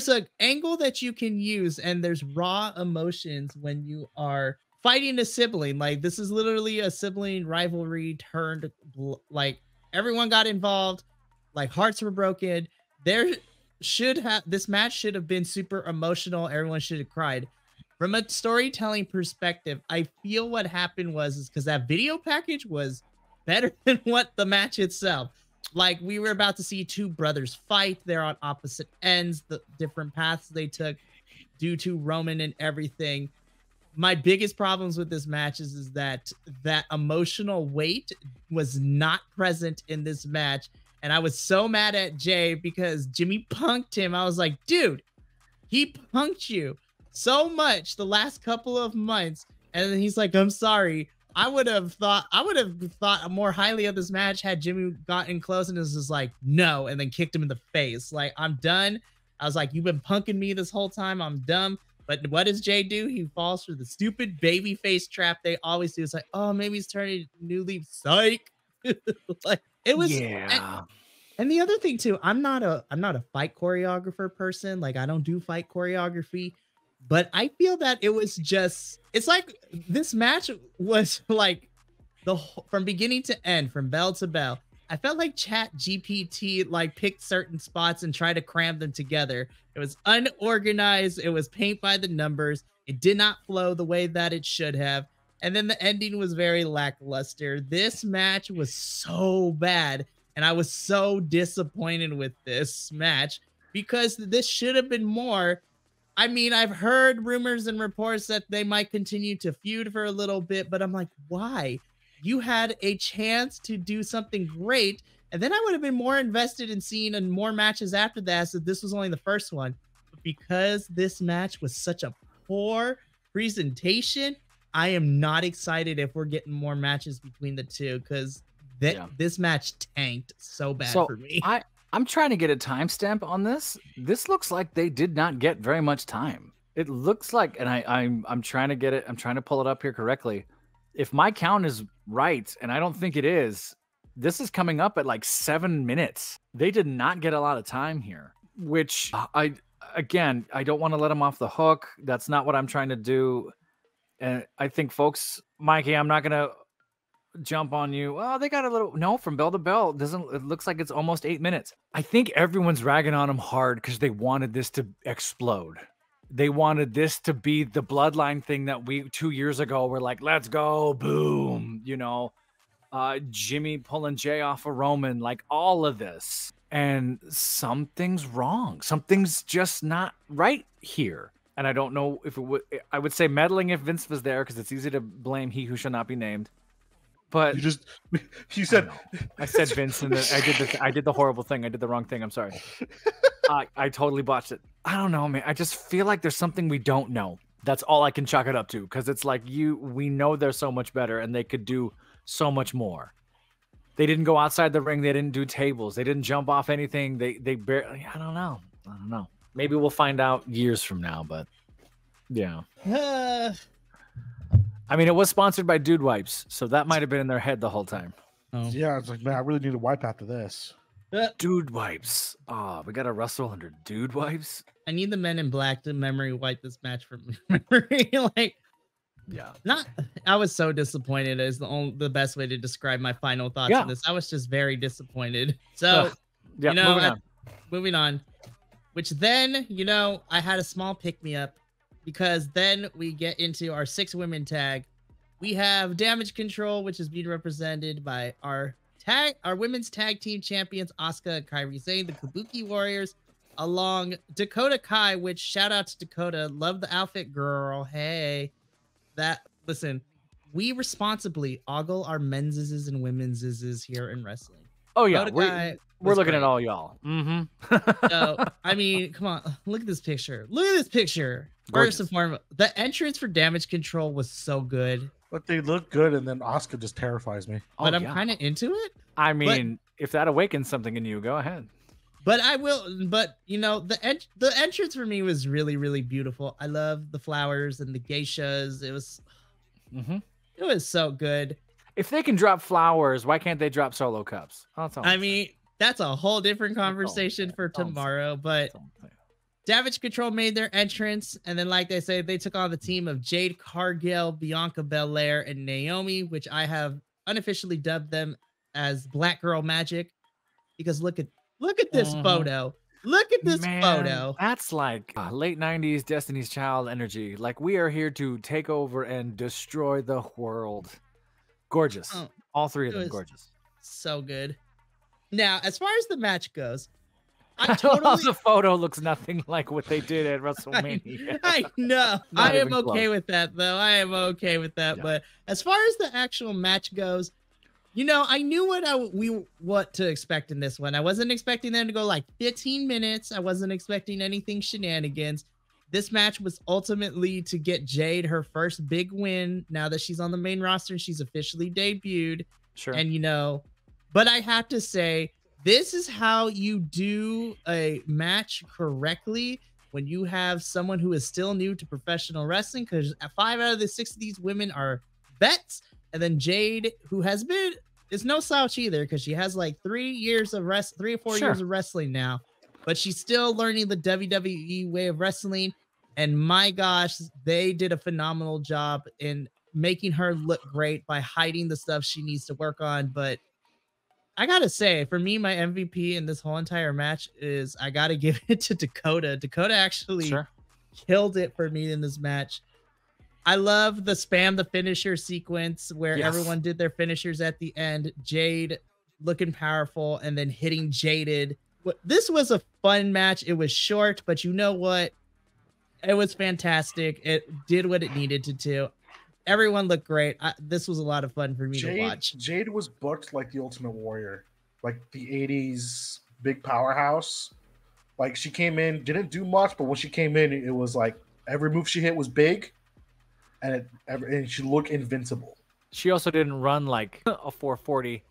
an angle that you can use, and there's raw emotions when you are fighting a sibling. Like, this is literally a sibling rivalry turned, like, everyone got involved, like, hearts were broken. This match should have been super emotional. Everyone should have cried. From a storytelling perspective, I feel what happened was because that video package was better than what the match itself. Like, we were about to see 2 brothers fight. They're on opposite ends, the different paths they took due to Roman and everything. My biggest problems with this match is that emotional weight was not present in this match. And I was so mad at Jay because Jimmy punked him. I was like, dude, he punked you so much the last couple of months. And then he's like, I'm sorry. I would have thought more highly of this match had Jimmy gotten close and was just like, no, and then kicked him in the face. Like, I'm done. I was like, you've been punking me this whole time. I'm dumb. But what does Jay do? He falls for the stupid baby face trap they always do. It's like, oh, maybe he's turning a new leaf. Psych. Like, it was, yeah. And the other thing too, I'm not a fight choreographer person. Like, I don't do fight choreography, But I feel that it was just, it's like this match was like from beginning to end, from bell to bell. I felt like Chat GPT like picked certain spots and tried to cram them together. It was unorganized. It was paint by the numbers. It did not flow the way that it should have. And then the ending was very lackluster. This match was so bad. And I was so disappointed with this match because this should have been more. I mean, I've heard rumors and reports that they might continue to feud for a little bit, but I'm like, why? You had a chance to do something great, and then I would have been more invested in seeing more matches after that, so this was only the first one. But because this match was such a poor presentation, I am not excited if we're getting more matches between the two, because this match tanked so bad for me. I'm trying to get a timestamp on this. This looks like they did not get very much time. It looks like, and I'm trying to get it. I'm trying to pull it up here correctly. If my count is right, and I don't think it is, this is coming up at like 7 minutes. They did not get a lot of time here, which I don't want to let them off the hook. That's not what I'm trying to do. And I think folks, Mikey, I'm not going to jump on you. Oh, they got a little, no, from bell to bell. It looks like it's almost 8 minutes. I think everyone's ragging on them hard because they wanted this to explode. They wanted this to be the Bloodline thing that we 2 years ago were like, let's go, boom, you know, Jimmy pulling Jay off of Roman, like all of this. And something's wrong. Something's just not right here. And I don't know if it would, I would say meddling if Vince was there because it's easy to blame he who shall not be named. But you said, I said Vince, and I did the horrible thing. I did the wrong thing. I'm sorry. I totally botched it. I don't know, man. I just feel like there's something we don't know. That's all I can chalk it up to, because it's like we know they're so much better, and they could do so much more. They didn't go outside the ring. They didn't do tables. They didn't jump off anything. They barely. I don't know. Maybe we'll find out years from now, but yeah. I mean, it was sponsored by Dude Wipes, so that might have been in their head the whole time. Oh. Yeah, it's like, man, I really need a wipe after this. Dude Wipes. Oh, we got to wrestle under Dude Wipes. I need the Men in Black to memory wipe this match from memory. Like, yeah. I was so disappointed is the best way to describe my final thoughts on this. I was just very disappointed. So, yeah, moving on. Which then, I had a small pick-me-up. Because then we get into our 6-women tag. We have Damage Control, which is being represented by our women's tag team champions, Asuka and Kairi Sane, the Kabuki Warriors, along Dakota Kai, which shout out to Dakota. Love the outfit, girl. Hey, listen, we responsibly ogle our men's and women's here in wrestling. Oh, yeah. We're looking at all y'all. Mm-hmm. So, I mean, come on. Look at this picture. Look at this picture. Gorgeous. First and foremost, the entrance for Damage Control was so good. But they look good, and then Asuka just terrifies me. But I'm kind of into it. I mean, if that awakens something in you, go ahead. But I will. But, the entrance for me was really, really beautiful. I love the flowers and the geishas. It was, It was so good. If they can drop flowers, why can't they drop solo cups? I mean, that's a whole different conversation for tomorrow. But Damage Control made their entrance, and then, like they say, they took on the team of Jade Cargill, Bianca Belair, and Naomi, which I have unofficially dubbed them as Black Girl Magic, because look at this photo. Look at this photo. That's like late 90s Destiny's Child energy. Like, we are here to take over and destroy the world. Gorgeous. All three of them gorgeous. So good. Now, as far as the match goes, the photo looks nothing like what they did at WrestleMania. I know. I am okay with that, though. I am okay with that. Yeah. But as far as the actual match goes, I knew what to expect in this one. I wasn't expecting them to go like 15 minutes. I wasn't expecting anything shenanigans. This match was ultimately to get Jade her first big win now that she's on the main roster and she's officially debuted. Sure. And, but I have to say, this is how you do a match correctly when you have someone who is still new to professional wrestling, because 5 out of the 6 of these women are vets. And then Jade, who is no slouch either, because she has like 3 or 4 years of wrestling now, but she's still learning the WWE way of wrestling. And my gosh, they did a phenomenal job in making her look great by hiding the stuff she needs to work on. But I gotta say, for me, my MVP in this whole entire match is I gotta give it to Dakota. Dakota actually killed it for me in this match. I love the spam the finisher sequence where everyone did their finishers at the end. Jade looking powerful and then hitting Jaded. This was a fun match. It was short, but you know what? It was fantastic. It did what it needed to do. Everyone looked great. This was a lot of fun for me to watch. Jade was booked like the Ultimate Warrior, like the 80s big powerhouse. Like she came in, didn't do much, but when she came in, it was like every move she hit was big, and she looked invincible. She also didn't run like a 440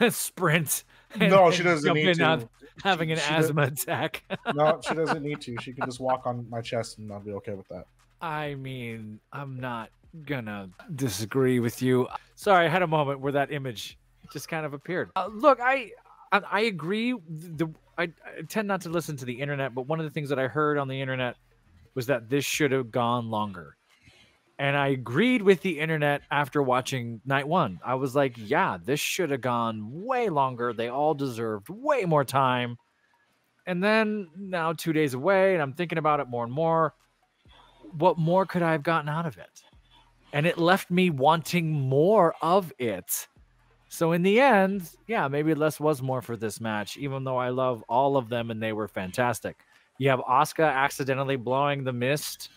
sprint. No, she doesn't need to. Having an asthma attack. No, she doesn't need to. She can just walk on my chest and I'll be okay with that. I mean, I'm not gonna disagree with you. Sorry, I had a moment where that image just kind of appeared. Look, I agree. I tend not to listen to the internet, but one of the things that I heard on the internet was that this should have gone longer. And I agreed with the internet after watching night one. I was like, yeah, this should have gone way longer. They all deserved way more time. And then now 2 days away, and I'm thinking about it more and more. What more could I have gotten out of it? And it left me wanting more of it. So in the end, yeah, maybe less was more for this match, even though I love all of them and they were fantastic. You have Asuka accidentally blowing the mist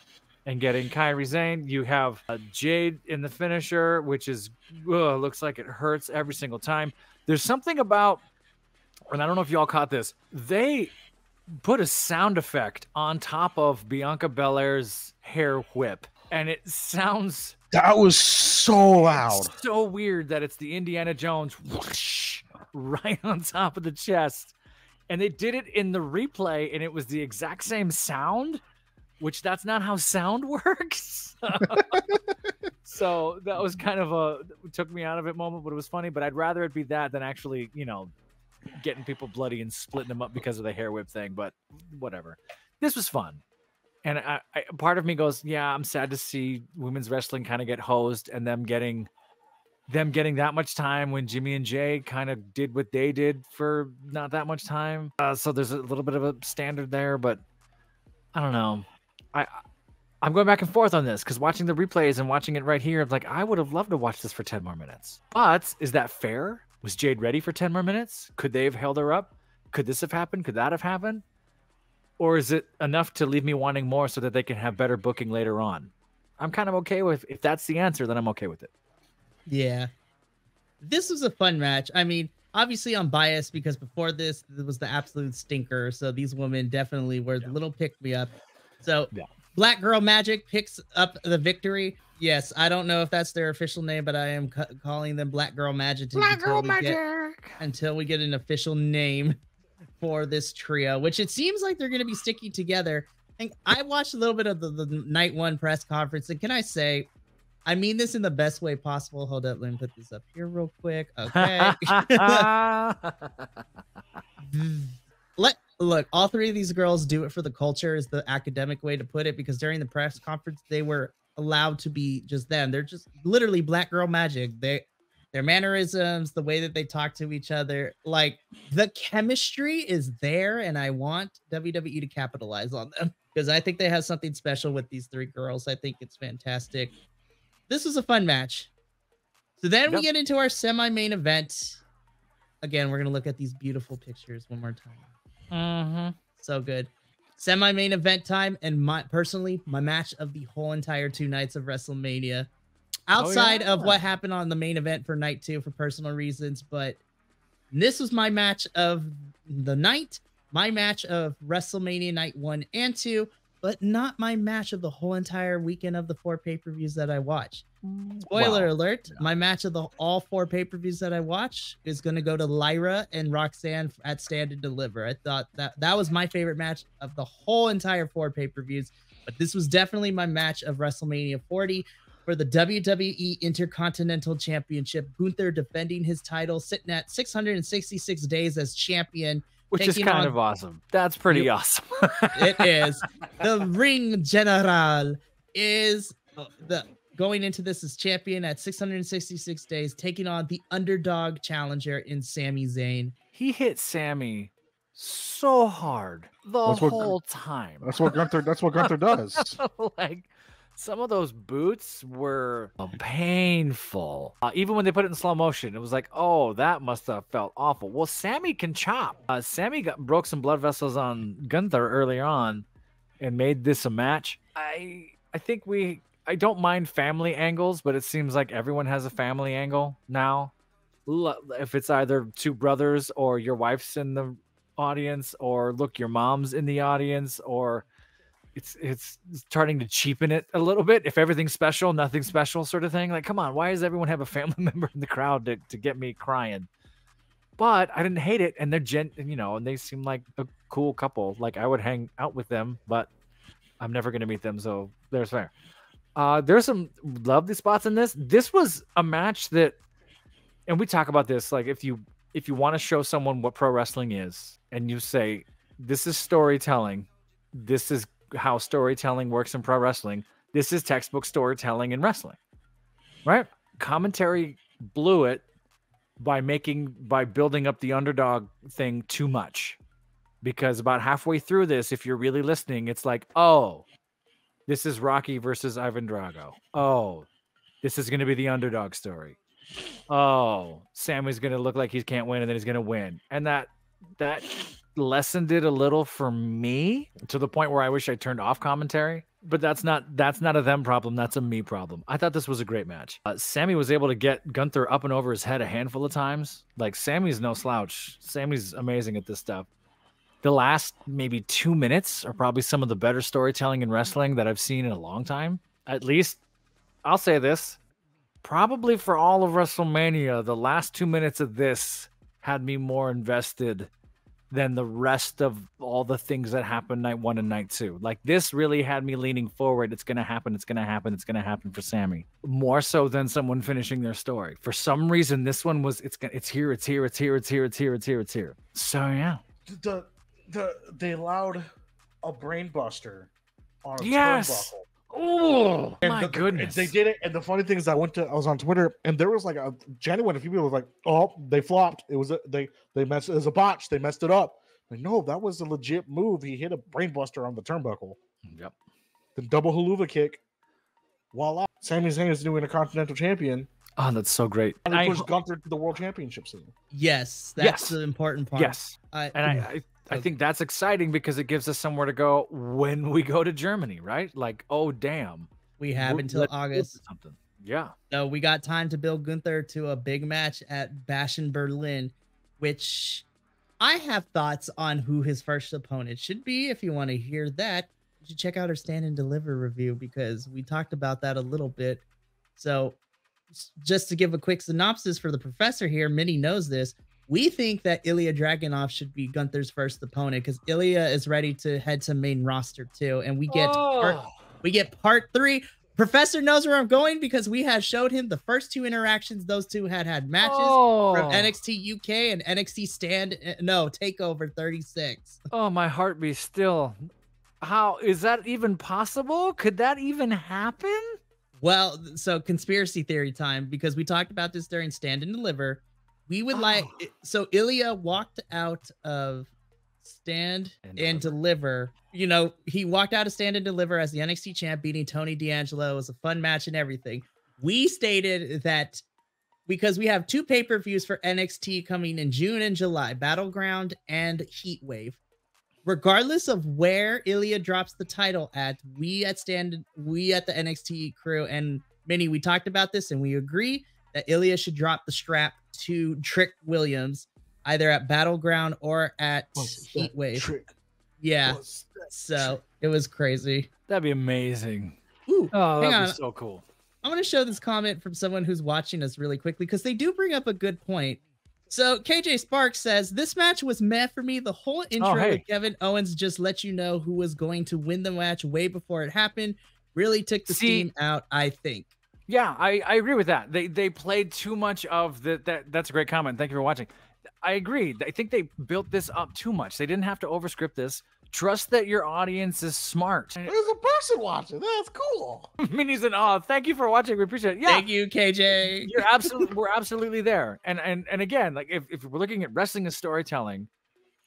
and getting Kairi Sane. You have Jade in the finisher, which is looks like it hurts every single time. There's something about, and I don't know if y'all caught this, they put a sound effect on top of Bianca Belair's hair whip, and it sounds... That was so loud. So weird that it's the Indiana Jones whoosh, right on top of the chest. And they did it in the replay, and it was the exact same sound, which that's not how sound works. So that was kind of took me out of it moment, but it was funny. But I'd rather it be that than actually, getting people bloody and splitting them up because of the hair whip thing. But whatever. This was fun. And I part of me goes, yeah, I'm sad to see women's wrestling kind of get hosed and them getting that much time when Jimmy and Jay kind of did what they did for not that much time. So there's a little bit of a standard there, but I don't know. I'm going back and forth on this because watching the replays and watching it right here, I'm like, I would have loved to watch this for 10 more minutes. But is that fair? Was Jade ready for 10 more minutes? Could they have held her up? Could this have happened? Could that have happened? Or is it enough to leave me wanting more so that they can have better booking later on? I'm kind of okay with, if that's the answer, then I'm okay with it. Yeah. This was a fun match. I mean, obviously I'm biased because before this, it was the absolute stinker. So these women definitely were the little pick-me-up. So Black Girl Magic picks up the victory. Yes, I don't know if that's their official name, but I am calling them Black Girl Magic until we get an official name for this trio, which it seems like they're going to be sticking together. And I watched a little bit of the night one press conference, and can I say, I mean this in the best way possible. Hold up, let me put this up here real quick. Okay. Look, all three of these girls do it for the culture is the academic way to put it, because during the press conference, they were allowed to be just them. They're just literally Black Girl Magic. Their mannerisms, the way that they talk to each other, like the chemistry is there, and I want WWE to capitalize on them because I think they have something special with these three girls. I think it's fantastic. This was a fun match. So then we get into our semi-main event. Again, we're going to look at these beautiful pictures one more time. So good. Semi-main event time, and personally, my match of the whole entire 2 nights of WrestleMania. Outside of what happened on the main event for night 2 for personal reasons, but this was my match of the night, my match of WrestleMania night 1 and 2, but not my match of the whole entire weekend of the 4 pay-per-views that I watched. Spoiler alert, my match of all 4 pay-per-views that I watched is going to go to Lyra and Roxanne at Stand and Deliver. I thought that was my favorite match of the whole entire 4 pay-per-views, but this was definitely my match of WrestleMania 40. For the WWE Intercontinental Championship, Gunther defending his title, sitting at 666 days as champion, Which is kind of awesome. That's pretty awesome. It is. The ring general is going into this as champion at 666 days, taking on the underdog challenger in Sami Zayn. He hit Sami so hard the whole time. That's what Gunther does. Like, some of those boots were painful. Even when they put it in slow motion, it was like, oh, that must have felt awful. Well, Sami can chop. Sami broke some blood vessels on Gunther early on and made this a match. I think I don't mind family angles, but it seems like everyone has a family angle now. If it's either two brothers or your wife's in the audience, or look, your mom's in the audience, or it's starting to cheapen it a little bit. If everything's special, nothing special sort of thing. Like, come on, why does everyone have a family member in the crowd to get me crying? But I didn't hate it, and they're and they seem like a cool couple. Like, I would hang out with them, but I'm never going to meet them, so there's fair. There's some lovely spots in this. This was a match that, and we talk about this, like, if you want to show someone what pro wrestling is, and you say, this is storytelling, this is how storytelling works in pro wrestling, this is textbook storytelling in wrestling, right? Commentary blew it by building up the underdog thing too much, because about halfway through this, if you're really listening, it's like, oh, this is Rocky versus Ivan Drago. Oh, this is going to be the underdog story. Oh, Sami's going to look like he can't win, and then he's going to win. And that lessened it a little for me, to the point where I wish I turned off commentary. But that's not a them problem. That's a me problem. I thought this was a great match. Sami was able to get Gunther up and over his head a handful of times. Like, Sami's no slouch. Sami's amazing at this stuff. The last maybe 2 minutes are probably some of the better storytelling in wrestling that I've seen in a long time. At least, I'll say this, probably for all of WrestleMania, the last 2 minutes of this had me more invested than the rest of all the things that happened night 1 and night 2. Like, this really had me leaning forward. It's going to happen. It's going to happen. It's going to happen for Sami. More so than someone finishing their story. For some reason, this one was, it's here. So, yeah. They allowed a brain buster on a yes. turnbuckle. Oh my goodness! They did it, and the funny thing is, I was on Twitter, and there was like a genuine. A few people were like, "Oh, they flopped. It was they messed. It was a botch. They messed it up." Like, no, that was a legit move. He hit a brain buster on the turnbuckle. Yep. The double haluva kick. Voila! Sami Zayn is the new Intercontinental champion. Oh, that's so great. And he pushed Gunther to the World Championship scene. Yes, that's the important part. Yes, I think that's exciting because it gives us somewhere to go when we go to Germany, right? Like, oh, damn. We have until August. Something. Yeah. So we got time to build Gunther to a big match at Bash in Berlin, which I have thoughts on who his first opponent should be. If you want to hear that, you should check out our Stand and Deliver review, because we talked about that a little bit. So just to give a quick synopsis for the professor here, Minnie knows this. We think that Ilya Dragunov should be Gunther's first opponent, because Ilya is ready to head to main roster too, and we get part 3. Professor knows where I'm going, because we had showed him the first 2 interactions. Those two had matches from NXT UK and NXT Takeover 36. Oh, my heart be still. How is that even possible? Could that even happen? Well, so conspiracy theory time, because we talked about this during Stand and Deliver. We would so Ilya walked out of Stand and Deliver. You know, he walked out of Stand and Deliver as the NXT champ, beating Tony D'Angelo. It was a fun match and everything. We stated that because we have 2 pay-per-views for NXT coming in June and July, Battleground and Heatwave. Regardless of where Ilya drops the title at, we at the NXT crew and Minnie, we talked about this and we agree that Ilya should drop the strap to Trick Williams, either at Battleground or at Heatwave. Yeah. So it was crazy. That'd be amazing. Ooh, that'd be so cool. I'm going to show this comment from someone who's watching us really quickly, because they do bring up a good point. So KJ Sparks says, this match was meh for me. The whole intro with Kevin Owens just let you know who was going to win the match way before it happened. Really took the steam out, I think. Yeah, I agree with that. They played too much of that's a great comment. Thank you for watching. I agree. I think they built this up too much. They didn't have to overscript this. Trust that your audience is smart. There's a person watching. That's cool. Minnie's in awe. Thank you for watching. We appreciate it. Yeah. Thank you, KJ. We're absolutely there. And again, like if we're looking at wrestling as storytelling,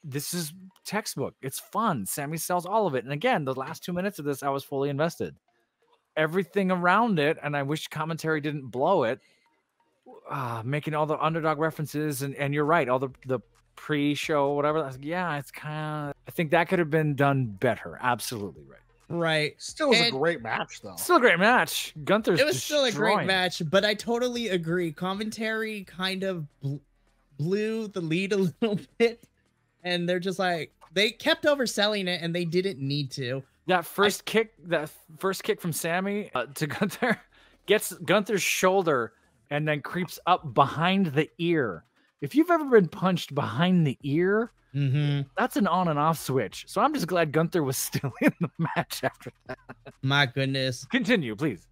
this is textbook. It's fun. Sammy sells all of it. And again, the last 2 minutes of this, I was fully invested. Everything around it, and I wish commentary didn't blow it. Making all the underdog references, and you're right, all the pre-show, whatever. Yeah, it's kind of. I think that could have been done better. Absolutely right. Right. Still was a great match, though. Still a great match. Gunther's. It was still a great match, but I totally agree. Commentary kind of blew the lead a little bit, and they're just like they kept overselling it, and they didn't need to. That first kick from Sammy to Gunther gets Gunther's shoulder and then creeps up behind the ear. If you've ever been punched behind the ear, that's an on and off switch. So I'm just glad Gunther was still in the match after that. My goodness. Continue, please.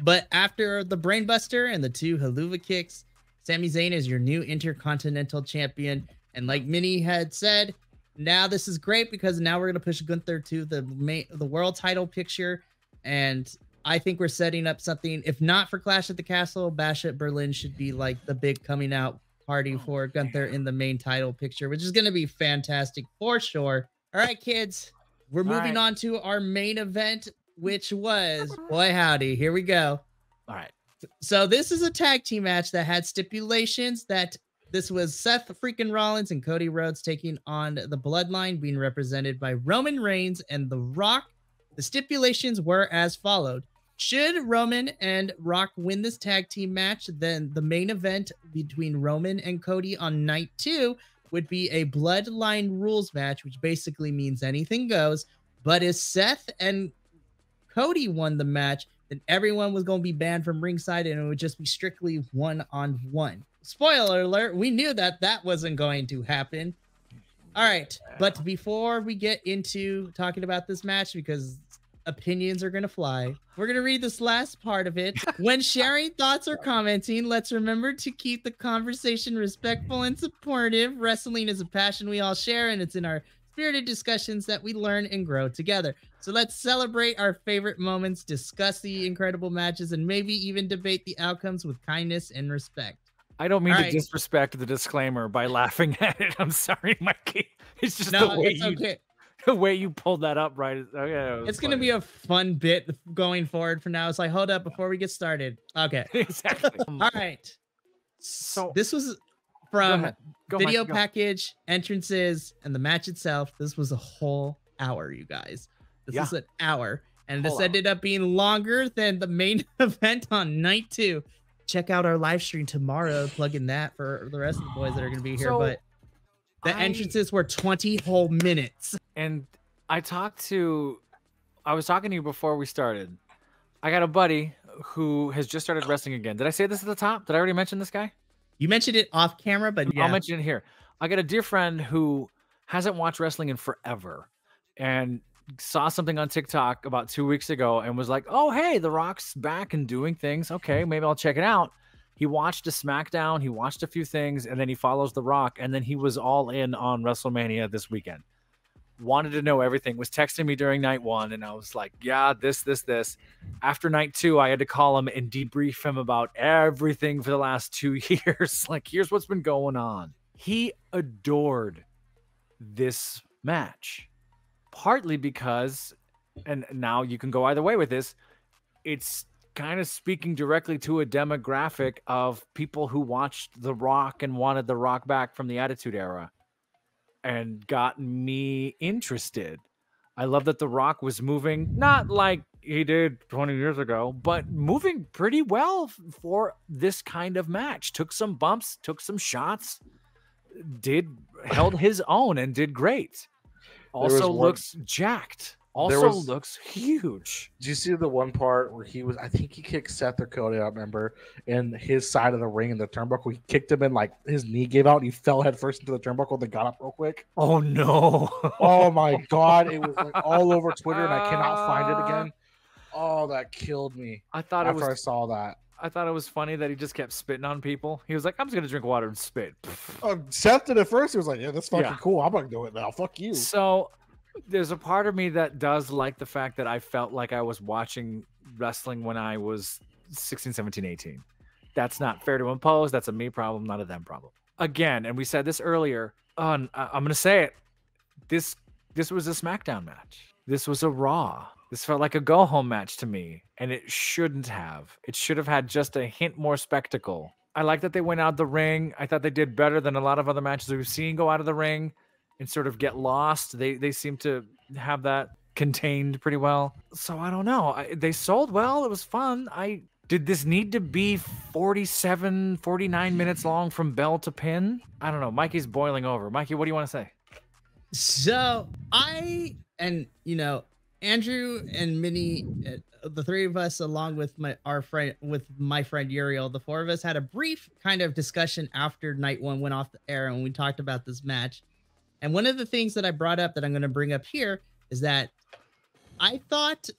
But after the brainbuster and the 2 haluva kicks, Sami Zayn is your new Intercontinental Champion. And like Minnie had said, now this is great because now we're going to push Gunther to the world title picture. And I think we're setting up something, if not for Clash at the Castle, Bash at Berlin should be like the big coming out party for Gunther in the main title picture, which is going to be fantastic for sure. All right, kids, we're moving on to our main event, which was, boy howdy, here we go. All right. So this is a tag team match that had stipulations that this was Seth freaking Rollins and Cody Rhodes taking on the Bloodline, being represented by Roman Reigns and The Rock. The stipulations were as followed. Should Roman and Rock win this tag team match, then the main event between Roman and Cody on night 2 would be a Bloodline rules match, which basically means anything goes. But if Seth and Cody won the match, then everyone was going to be banned from ringside and it would just be strictly one-on-one. Spoiler alert, we knew that wasn't going to happen. All right, but before we get into talking about this match, because opinions are going to fly, we're going to read this last part of it. When sharing thoughts or commenting, let's remember to keep the conversation respectful and supportive. Wrestling is a passion we all share, and it's in our spirited discussions that we learn and grow together. So let's celebrate our favorite moments, discuss the incredible matches, and maybe even debate the outcomes with kindness and respect. I don't mean to disrespect the disclaimer by laughing at it. I'm sorry, Mikey. It's just the way you pulled that up, right? Okay, it's going to be a fun bit going forward from now. It's like, hold up before we get started. Okay. Exactly. All right. So this was from video package, entrances, and the match itself. This was a whole hour, you guys. This is an hour. And this ended up being longer than the main event on night 2. Check out our live stream tomorrow, plug in that for the rest of the boys that are going to be here. But the entrances were 20 whole minutes. And I was talking to you before we started. I got a buddy who has just started wrestling again. Did I say this at the top? Did I already mention this guy? You mentioned it off camera, but yeah. I'll mention it here. I got a dear friend who hasn't watched wrestling in forever and saw something on TikTok about 2 weeks ago and was like, oh, hey, The Rock's back and doing things. Okay, maybe I'll check it out. He watched a SmackDown. He watched a few things, and then he follows The Rock, and then he was all in on WrestleMania this weekend. Wanted to know everything. Was texting me during night 1, and I was like, yeah, this. After night 2, I had to call him and debrief him about everything for the last 2 years. Like, here's what's been going on. He adored this match. Partly because, and now you can go either way with this, it's kind of speaking directly to a demographic of people who watched The Rock and wanted The Rock back from the Attitude Era and got me interested. I love that The Rock was moving, not like he did 20 years ago, but moving pretty well for this kind of match. Took some bumps, took some shots, held his own and did great. Also looks jacked. Also looks huge. Did you see the one part where I think he kicked Seth or Cody, I don't remember, in his side of the ring in the turnbuckle? He kicked him in, like his knee gave out and he fell head first into the turnbuckle and then got up real quick. Oh no. Oh my God. It was like all over Twitter and I cannot find it again. Oh, that killed me. I thought after I saw that. I thought it was funny that he just kept spitting on people. He was like, I'm just going to drink water and spit. Seth did it first. He was like, yeah, that's fucking cool. I'm going to do it now. Fuck you. So there's a part of me that does like the fact that I felt like I was watching wrestling when I was 16, 17, 18. That's not fair to impose. That's a me problem, not a them problem. Again, and we said this earlier, I'm going to say it. This was a SmackDown match. This was a Raw. This felt like a go-home match to me, and it shouldn't have. It should have had just a hint more spectacle. I like that they went out the ring. I thought they did better than a lot of other matches we've seen go out of the ring and sort of get lost. They seem to have that contained pretty well. So I don't know. They sold well. It was fun. Did this need to be 47, 49 minutes long from bell to pin? I don't know. Mikey's boiling over. Mikey, what do you want to say? So Andrew and Minnie, the three of us, along with my friend Uriel, the four of us had a brief kind of discussion after night one went off the air, and we talked about this match. And one of the things that I brought up that I'm going to bring up here is that I thought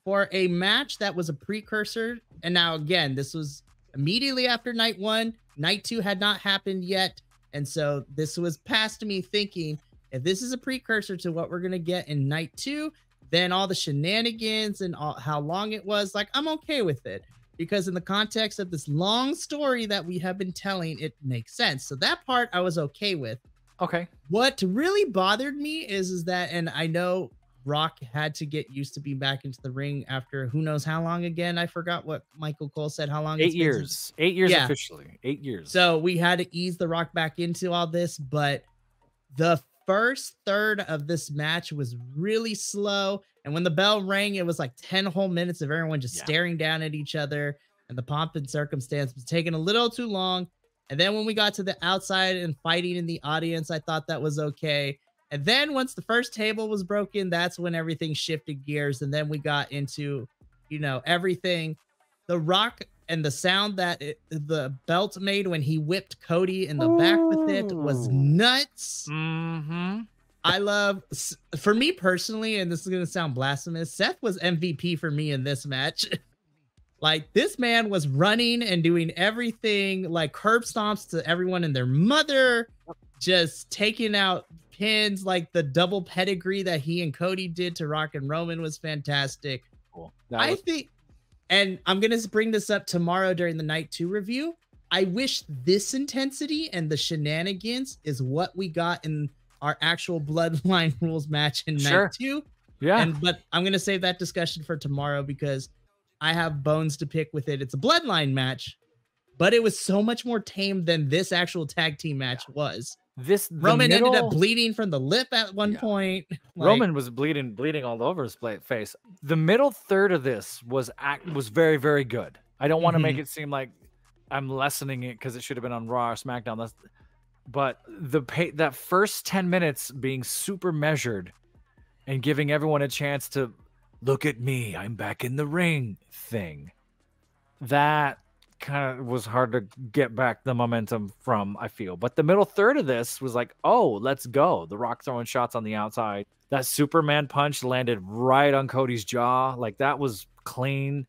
for a match that was a precursor, and now again, this was immediately after night one, night two had not happened yet. And so this was past me thinking, if this is a precursor to what we're going to get in night two, then all the shenanigans and how long it was, like, I'm okay with it. Because in the context of this long story that we have been telling, it makes sense. So that part I was okay with. Okay. What really bothered me is that, and I know Rock had to get used to being back into the ring after who knows how long again. I forgot what Michael Cole said, how long. 8 years. 8 years officially. 8 years. So we had to ease the Rock back into all this, but the first third of this match was really slow. And when the bell rang, it was like 10 whole minutes of everyone just staring down at each other. And the pomp and circumstance was taking a little too long. And then when we got to the outside and fighting in the audience, I thought that was okay. And then once the first table was broken, that's when everything shifted gears. And then we got into, everything. The Rock and the sound that the belt made when he whipped Cody in the back with it was nuts. Mm-hmm. For me personally, and this is going to sound blasphemous, Seth was MVP for me in this match. Like, this man was running and doing everything, like curb stomps to everyone and their mother, just taking out pins, like the double pedigree that he and Cody did to Rock and Roman was fantastic. Cool. I think, and I'm going to bring this up tomorrow during the night 2 review. I wish this intensity and the shenanigans is what we got in our actual Bloodline rules match in night 2. Yeah. But I'm going to save that discussion for tomorrow because I have bones to pick with it. It's a Bloodline match, but it was so much more tame than this actual tag team match was. Roman ended up bleeding from the lip at one point. Roman was bleeding all over his face. The middle third of this was very, very good. I don't want to make it seem like I'm lessening it because it should have been on Raw or SmackDown. But that first 10 minutes being super measured and giving everyone a chance to look at me, I'm back in the ring thing, that kind of was hard to get back the momentum from, I feel. But the middle third of this was like, oh, let's go. The Rock throwing shots on the outside. That Superman punch landed right on Cody's jaw. Like, that was clean.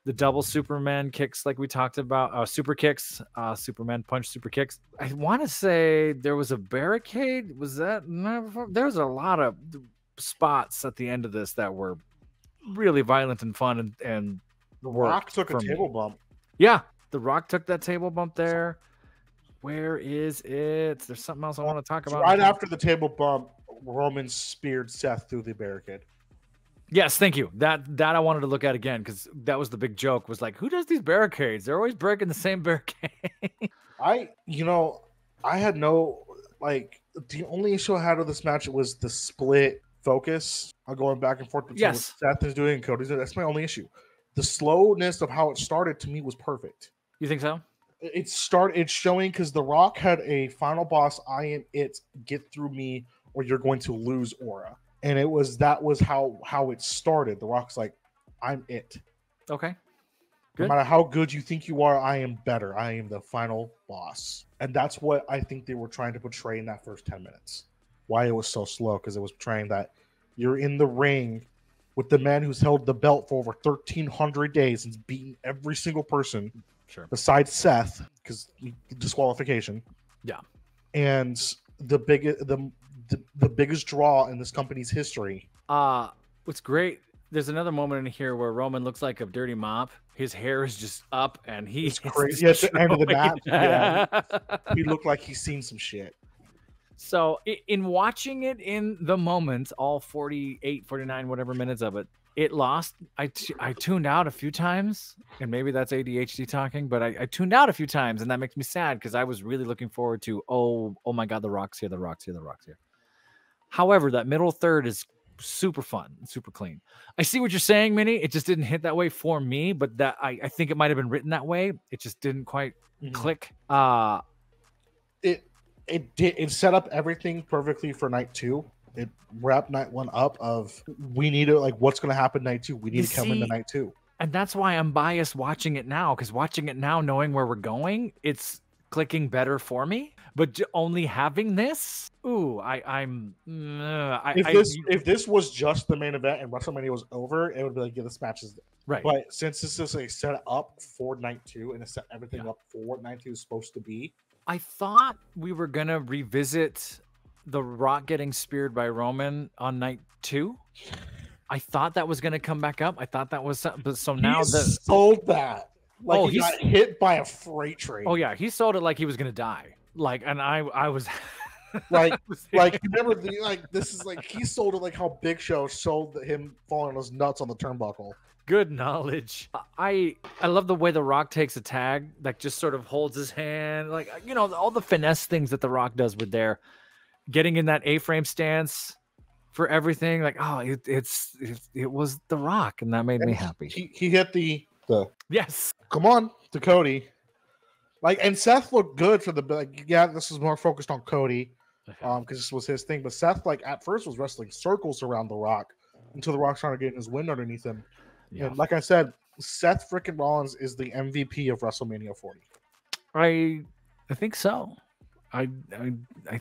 The double Superman kicks, like we talked about, super kicks, Superman punch, super kicks. I want to say there was a barricade. Was that? There was a lot of spots at the end of this that were really violent and fun, and the Rock took a table bump. Yeah, the Rock took that table bump there. Where is it? There's something else I want to talk about. Right after the table bump, Roman speared Seth through the barricade. Yes, thank you. That I wanted to look at again because that was the big joke. Was like, who does these barricades? They're always breaking the same barricade. I had no, the only issue I had with this match was the split focus. I'm going back and forth between what Seth is doing and Cody's doing. That's my only issue. The slowness of how it started to me was perfect. You think so? It's showing because The Rock had a final boss, I am it, get through me or you're going to lose aura. And that was how it started. The Rock's like, I'm it. Okay. Good. No matter how good you think you are, I am better. I am the final boss. And that's what I think they were trying to portray in that first 10 minutes. Why it was so slow, because it was portraying that you're in the ring with the man who's held the belt for over 1,300 days and beaten every single person besides Seth, because disqualification. Yeah. And the biggest draw in this company's history. What's great, there's another moment in here where Roman looks like a dirty mop. His hair is just up and he's crazy at the end of the match. Yeah. He looked like he's seen some shit. So in watching it in the moment, all 48, 49, whatever minutes of it, it lost. I tuned out a few times, and maybe that's ADHD talking, but I tuned out a few times, and that makes me sad because I was really looking forward to, oh my God, the Rock's here, the Rock's here, the Rock's here. However, that middle third is super fun, super clean. I see what you're saying, Minnie. It just didn't hit that way for me, but that I think it might have been written that way. It just didn't quite click. It set up everything perfectly for night 2. It wrapped night 1 up of we need to, like, what's going to happen night 2. We need to come into night 2. And that's why I'm biased watching it now, because watching it now, knowing where we're going, it's clicking better for me. But only having this, if this was just the main event and WrestleMania was over, it would be like, yeah, this match is right. But since this is like set up for night 2 and it set everything up for what night 2 is supposed to be, I thought we were gonna revisit The Rock getting speared by Roman on night 2. I thought that was gonna come back up. I thought that was but so now sold that like he got hit by a freight train. Oh yeah, he sold it like he was gonna die. Like, and I was like remember this is like he sold it like how Big Show sold him falling on his nuts on the turnbuckle. Good knowledge. I love the way The Rock takes a tag, like just sort of holds his hand, like, you know, all the finesse things that The Rock does with their getting in that A-frame stance for everything. Like, oh, it was The Rock, and that made me happy. He hit the yes. Come on to Cody. Like, and Seth looked good for the, like, yeah, this is more focused on Cody because this was his thing. But Seth, like, at first was wrestling circles around The Rock until The Rock started getting his wind underneath him. Yeah. And like I said, Seth frickin' Rollins is the MVP of WrestleMania 40. I think so. I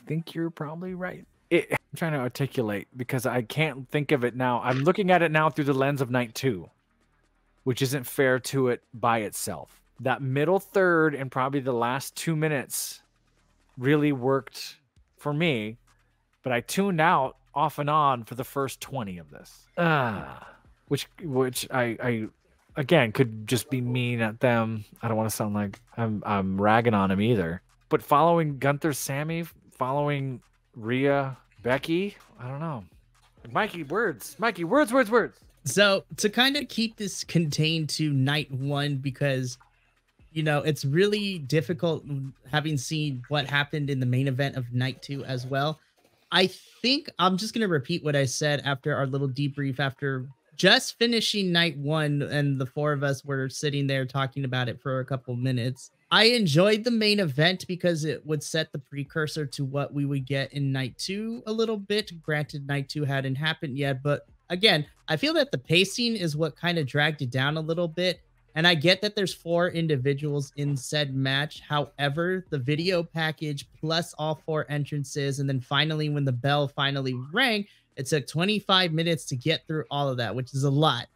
think you're probably right. I'm trying to articulate because I can't think of it now. I'm looking at it now through the lens of night 2, which isn't fair to it by itself. That middle third and probably the last 2 minutes really worked for me, but I tuned out off and on for the first 20 of this. Which I again could just be mean at them. I don't want to sound like I'm ragging on him either. But following Gunther, Sammy, following Rhea, Becky, I don't know. Mikey, words. So to kind of keep this contained to night 1, because, you know, it's really difficult having seen what happened in the main event of night 2 as well. I think I'm just going to repeat what I said after our little debrief after just finishing night 1, and the 4 of us were sitting there talking about it for a couple minutes. I enjoyed the main event because it would set the precursor to what we would get in night 2 a little bit. Granted, night 2 hadn't happened yet, but again, I feel that the pacing is what kind of dragged it down a little bit. And I get that there's 4 individuals in said match. However, the video package plus all 4 entrances, and then finally when the bell finally rang, it took 25 minutes to get through all of that, which is a lot.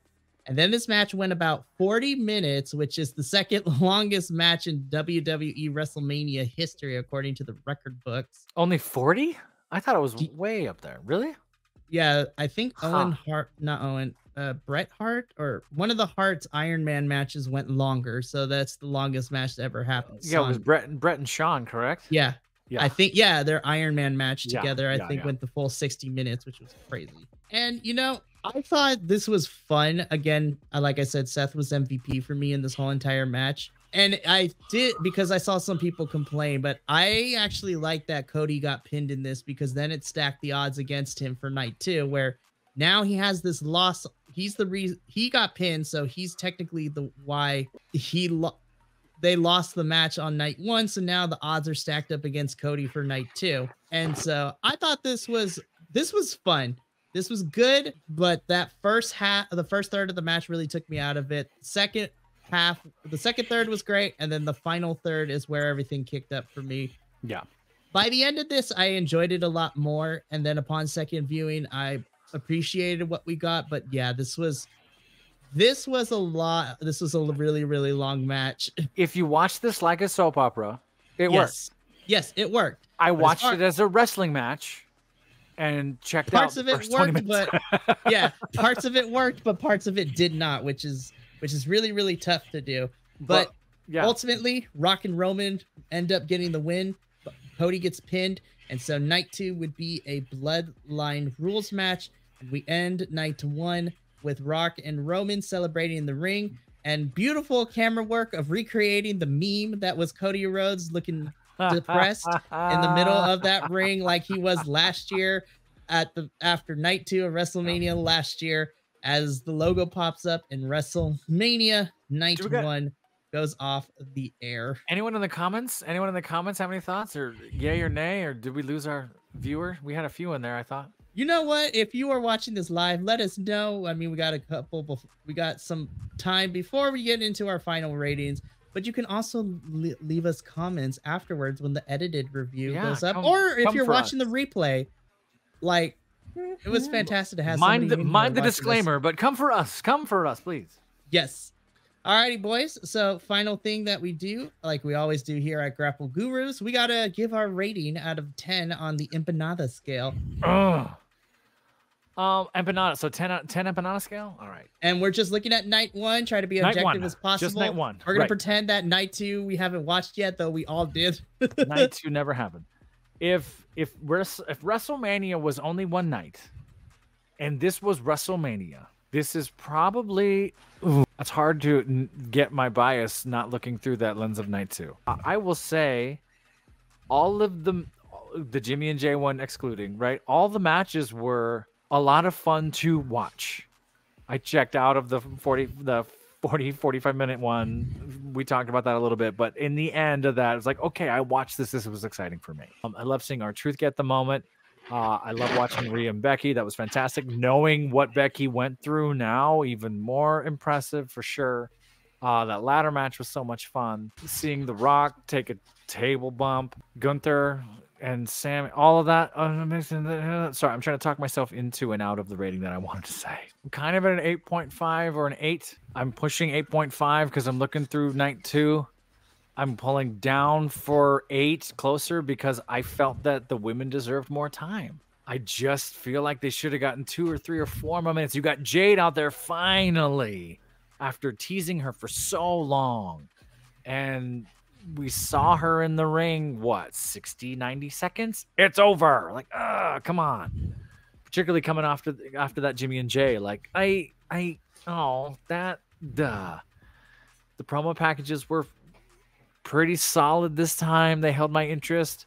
And then this match went about 40 minutes, which is the second longest match in WWE WrestleMania history, according to the record books. Only 40? I thought it was way up there. Really? Yeah, I think Bret Hart or one of the Hart's Iron Man matches went longer. So that's the longest match that ever happened. Yeah, it was Bret and Shawn, correct? Yeah. I think, their Iron Man match together, I think went the full 60 minutes, which was crazy. And, you know, I thought this was fun. Again, like I said, Seth was MVP for me in this whole entire match. And I did, because I saw some people complain, but I actually like that Cody got pinned in this, because then it stacked the odds against him for night 2, where now he has this loss. He's the reason he got pinned. So he's technically why they lost the match on night 1. So now the odds are stacked up against Cody for night 2. And so I thought this was fun. This was good, but the first third of the match really took me out of it. The second third was great, and then the final third is where everything kicked up for me. Yeah. By the end of this, I enjoyed it a lot more, and then upon second viewing, I appreciated what we got, but yeah, this was a lot. This was a really, really long match. If you watch this like a soap opera, it works. Yes, it worked. I watched it as a wrestling match and checked parts out of it worked, but yeah, parts of it worked, but parts of it did not, which is really, really tough to do. But yeah, ultimately, Rock and Roman end up getting the win. Cody gets pinned, and so night 2 would be a Bloodline rules match. And we end night 1 with Rock and Roman celebrating in the ring, and beautiful camera work of recreating the meme that was Cody Rhodes looking depressed in the middle of that ring like he was last year after night 2 of WrestleMania last year, as the logo pops up in WrestleMania night 1 goes off the air. Anyone in the comments have any thoughts, or yay or nay, or did we lose our viewer? We had a few in there, I thought. You know what? If you are watching this live, let us know. I mean, we got some time before we get into our final ratings, but you can also leave us comments afterwards when the edited review goes up. Or if you're watching the replay, like, it was fantastic to have mind the disclaimer, but come for us, please. Yes. Alrighty, boys. So final thing that we do, like we always do here at Grapple Gurus, we got to give our rating out of 10 on the empanada scale. Empanada. So 10 empanada scale. All right. And we're just looking at night 1, try to be objective as possible. Just night 1. We're going to pretend that night 2 we haven't watched yet, though we all did. Night 2 never happened. If WrestleMania was only one night and this was WrestleMania, this is probably, it's hard to get my bias not looking through that lens of night 2. I will say all of the Jimmy and Jay one excluding, right? All the matches were a lot of fun to watch. I checked out of the 45 minute one. We talked about that a little bit, but in the end of that, it's like, okay, I watched this. This was exciting for me. I love seeing R-Truth get the moment. I love watching Rhea and Becky. That was fantastic. Knowing what Becky went through now, even more impressive for sure. That ladder match was so much fun. Seeing The Rock take a table bump, Gunther and Sam, all of that. Sorry, I'm trying to talk myself into and out of the rating that I wanted to say. I'm kind of at an 8.5 or an 8. I'm pushing 8.5 because I'm looking through night 2. I'm pulling down for 8 closer because I felt that the women deserved more time. I just feel like they should have gotten 2 or 3 or 4 more minutes. You got Jade out there finally after teasing her for so long. And we saw her in the ring, what, 60, 90 seconds? It's over. Like, come on. Particularly coming after that Jimmy and Jay. Like, the promo packages were pretty solid this time. They held my interest.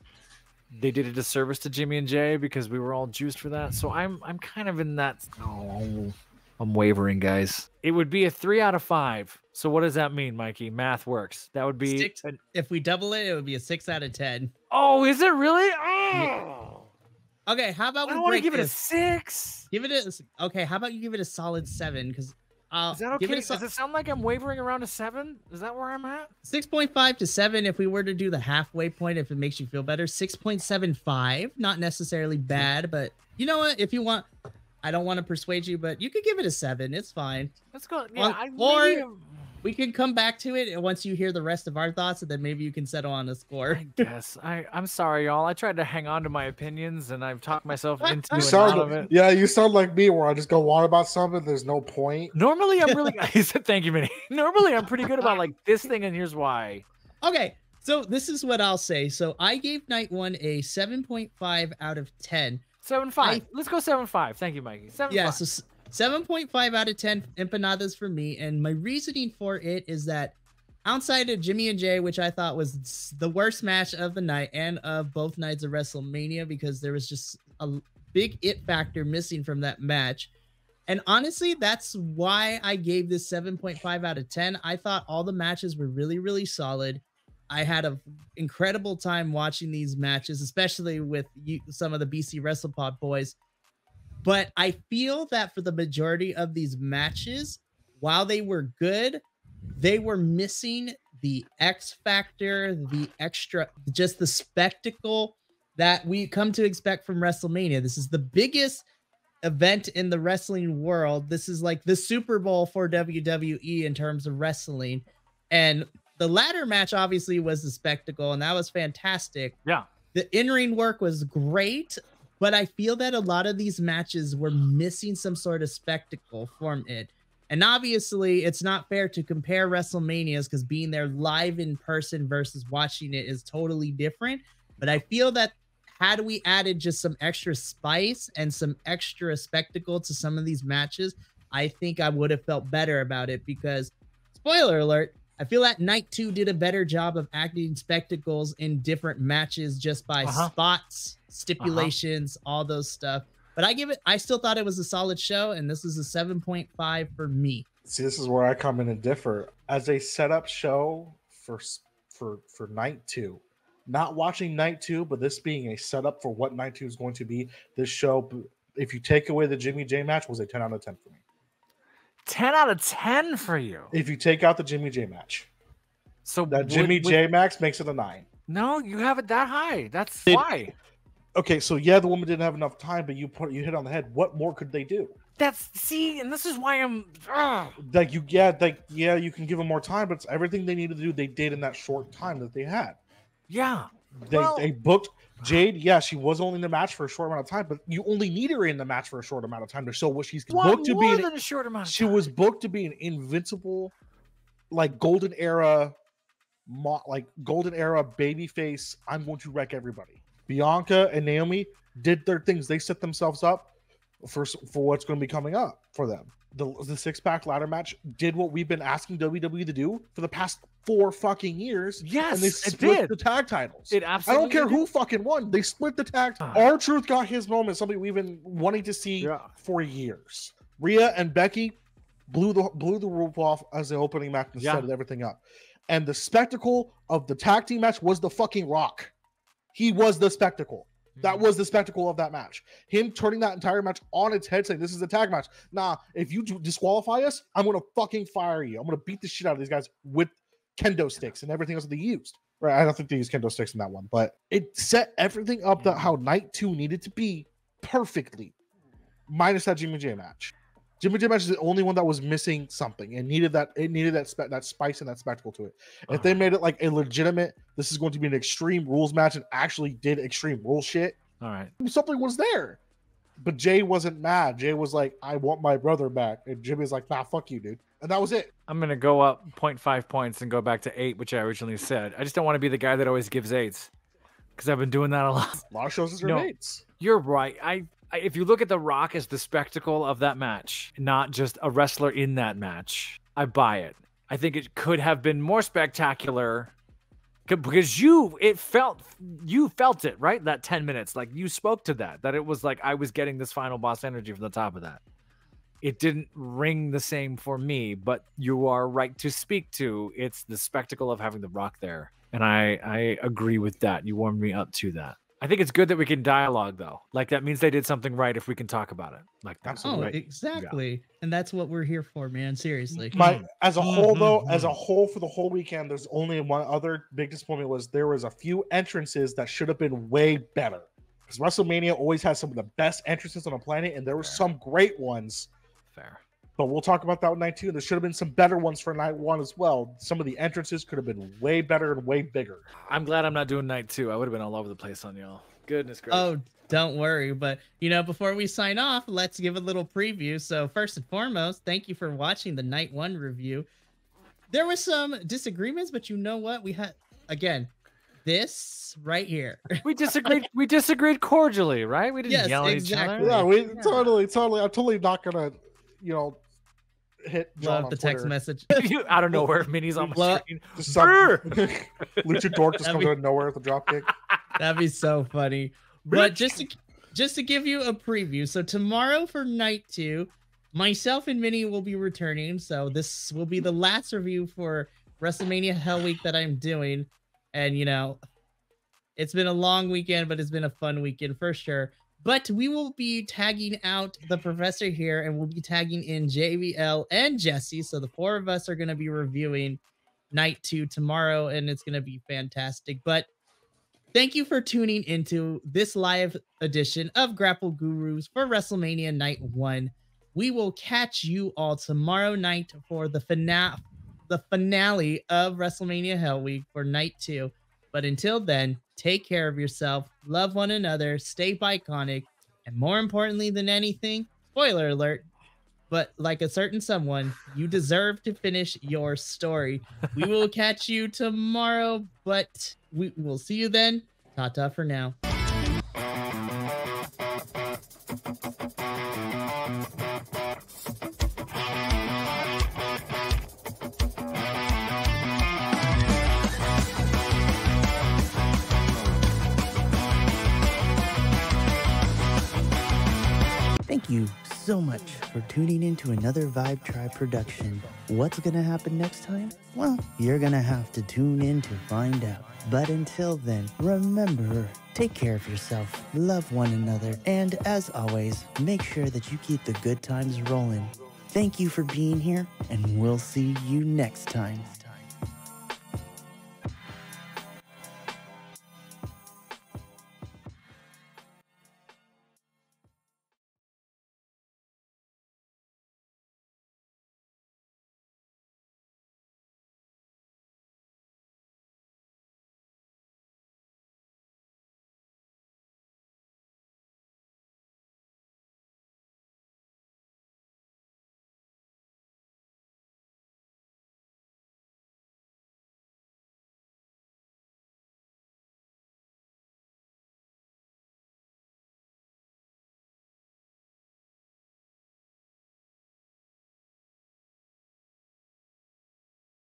They did a disservice to Jimmy and Jay because we were all juiced for that. So I'm kind of in that. I'm wavering, guys. It would be a 3 out of 5. So what does that mean, Mikey? Math works. That would be if we double it, it would be a 6 out of 10. Oh, is it really? Oh. Okay, how about I want to give it a 6. Okay, how about you give it a solid 7? Because is that okay? Does it sound like I'm wavering around a 7? Is that where I'm at? 6.5 to 7. If we were to do the halfway point, if it makes you feel better, 6.75. Not necessarily bad, but you know what? If you want, I don't want to persuade you, but you could give it a 7. It's fine. Let's go. Yeah, we can come back to it once you hear the rest of our thoughts, and then maybe you can settle on a score. I guess. I'm sorry, y'all. I tried to hang on to my opinions, and I've talked myself into and out of it. Yeah, you sound like me, where I just go on about something. There's no point. Normally, I'm really. Thank you, Minnie. Normally, I'm pretty good about like this thing, and here's why. Okay, so this is what I'll say. So I gave night 1 a 7.5 out of 10. 7.5. Let's go 7.5. Thank you, Mikey. 7.5. Yeah, so 7.5 out of 10 empanadas for me, and my reasoning for it is that outside of Jimmy and Jay, which I thought was the worst match of the night and of both nights of WrestleMania, because there was just a big it factor missing from that match. And honestly, that's why I gave this 7.5 out of 10. I thought all the matches were really, really solid. I had an incredible time watching these matches, especially with some of the BC WrestlePod boys. But I feel that for the majority of these matches, while they were good, they were missing the X factor, the extra, just the spectacle that we come to expect from WrestleMania. This is the biggest event in the wrestling world. This is like the Super Bowl for WWE in terms of wrestling. And the ladder match obviously was the spectacle, and that was fantastic. Yeah. The in-ring work was great, but I feel that a lot of these matches were missing some sort of spectacle from it. And obviously, it's not fair to compare WrestleManias because being there live in person versus watching it is totally different. But I feel that had we added just some extra spice and some extra spectacle to some of these matches, I think I would have felt better about it because, spoiler alert, I feel that Night 2 did a better job of acting spectacles in different matches just by spots, stipulations, all those stuff. But I still thought it was a solid show, and this is a 7.5 for me. See, this is where I come in and differ. As a setup show for Night 2, not watching Night 2, but this being a setup for what Night 2 is going to be, this show, if you take away the Jimmy J match, was a 10 out of 10 for me. 10 out of 10 for you. If you take out the Jimmy J match. So that Jimmy J max makes it a 9. No, you have it that high. That's why. Okay, so yeah, the woman didn't have enough time, but you hit on the head. What more could they do? And this is why I'm you can give them more time, but it's everything they needed to do, they did in that short time that they had. Yeah. They booked Jade. Yeah, she was only in the match for a short amount of time, but you only need her in the match for a short amount of time to show what she's booked to be. A short amount of time. She was booked to be an invincible, like golden era baby face. I'm going to wreck everybody. Bianca and Naomi did their things. They set themselves up for what's going to be coming up for them. The six-pack ladder match did what we've been asking WWE to do for the past 4 fucking years. Yes, and they split the tag titles. It absolutely. I don't care who fucking won. They split the tag. R-Truth got his moment. Something we've been wanting to see for years. Rhea and Becky blew the roof off as the opening match and set everything up. And the spectacle of the tag team match was the fucking Rock. He was the spectacle. That was the spectacle of that match. Him turning that entire match on its head, saying, this is a tag match. Nah, if you disqualify us, I'm going to fucking fire you. I'm going to beat the shit out of these guys with kendo sticks and everything else that they used. Right? I don't think they used kendo sticks in that one, but it set everything up that how Night 2 needed to be perfectly, minus that Jimmy J match. Jimmy J match is the only one that was missing something and needed that spice and that spectacle to it. If they made it like a legitimate, this is going to be an Extreme Rules match and actually did Extreme Rules shit, all right, something was there. But Jay wasn't mad. Jay was like, I want my brother back. And Jimmy's like, nah, fuck you, dude. And that was it. I'm going to go up 0.5 points and go back to 8, which I originally said. I just don't want to be the guy that always gives 8s because I've been doing that a lot. A lot of shows are 8s. You're right. If you look at The Rock as the spectacle of that match, not just a wrestler in that match, I buy it. I think it could have been more spectacular because you felt it, right? That 10 minutes, like you spoke to that it was like I was getting this final boss energy from the top of that. It didn't ring the same for me, but you are right to speak to it's the spectacle of having The Rock there. And I agree with that. You warmed me up to that. I think it's good that we can dialogue, though. Like, that means they did something right if we can talk about it. Like, that's right. Exactly. Yeah. And that's what we're here for, man. Seriously. As a whole, though, as a whole for the whole weekend, there's only one other big disappointment was there was a few entrances that should have been way better. Because WrestleMania always has some of the best entrances on the planet, and there were some great ones. Fair. But we'll talk about that with Night 2. There should have been some better ones for Night 1 as well. Some of the entrances could have been way better and way bigger. I'm glad I'm not doing Night 2. I would have been all over the place on y'all. Goodness gracious. Oh, don't worry. But, before we sign off, let's give a little preview. So first and foremost, thank you for watching the Night 1 review. There were some disagreements, but you know what? We had, again, this right here. We disagreed cordially, right? We didn't yell at each other. Yeah, totally. I'm totally not going to, hit John love the text message. Out of nowhere, Minnie's on my screen. Luchador just comes out of nowhere with a drop kick. That'd be so funny. But just to give you a preview, so tomorrow for Night 2, myself and Minnie will be returning. So this will be the last review for WrestleMania Hell Week that I'm doing. And it's been a long weekend, but it's been a fun weekend for sure. But we will be tagging out the professor here, and we'll be tagging in JVL and Jesse. So the 4 of us are going to be reviewing Night 2 tomorrow, and it's going to be fantastic. But Thank you for tuning into this live edition of Grapple Gurus for WrestleMania Night 1. We will catch you all tomorrow night for the finale of WrestleMania Hell Week for Night 2. But until then, take care of yourself, love one another, stay Bi-Conic, and more importantly than anything, spoiler alert, but like a certain someone, you deserve to finish your story. We will catch you tomorrow, but we will see you then. Ta-ta for now. Thank you so much for tuning in to another Vibe Tribe production. What's gonna happen next time? Well, you're gonna have to tune in to find out. But until then, remember, take care of yourself, love one another, and as always, make sure that you keep the good times rolling. Thank you for being here, and we'll see you next time.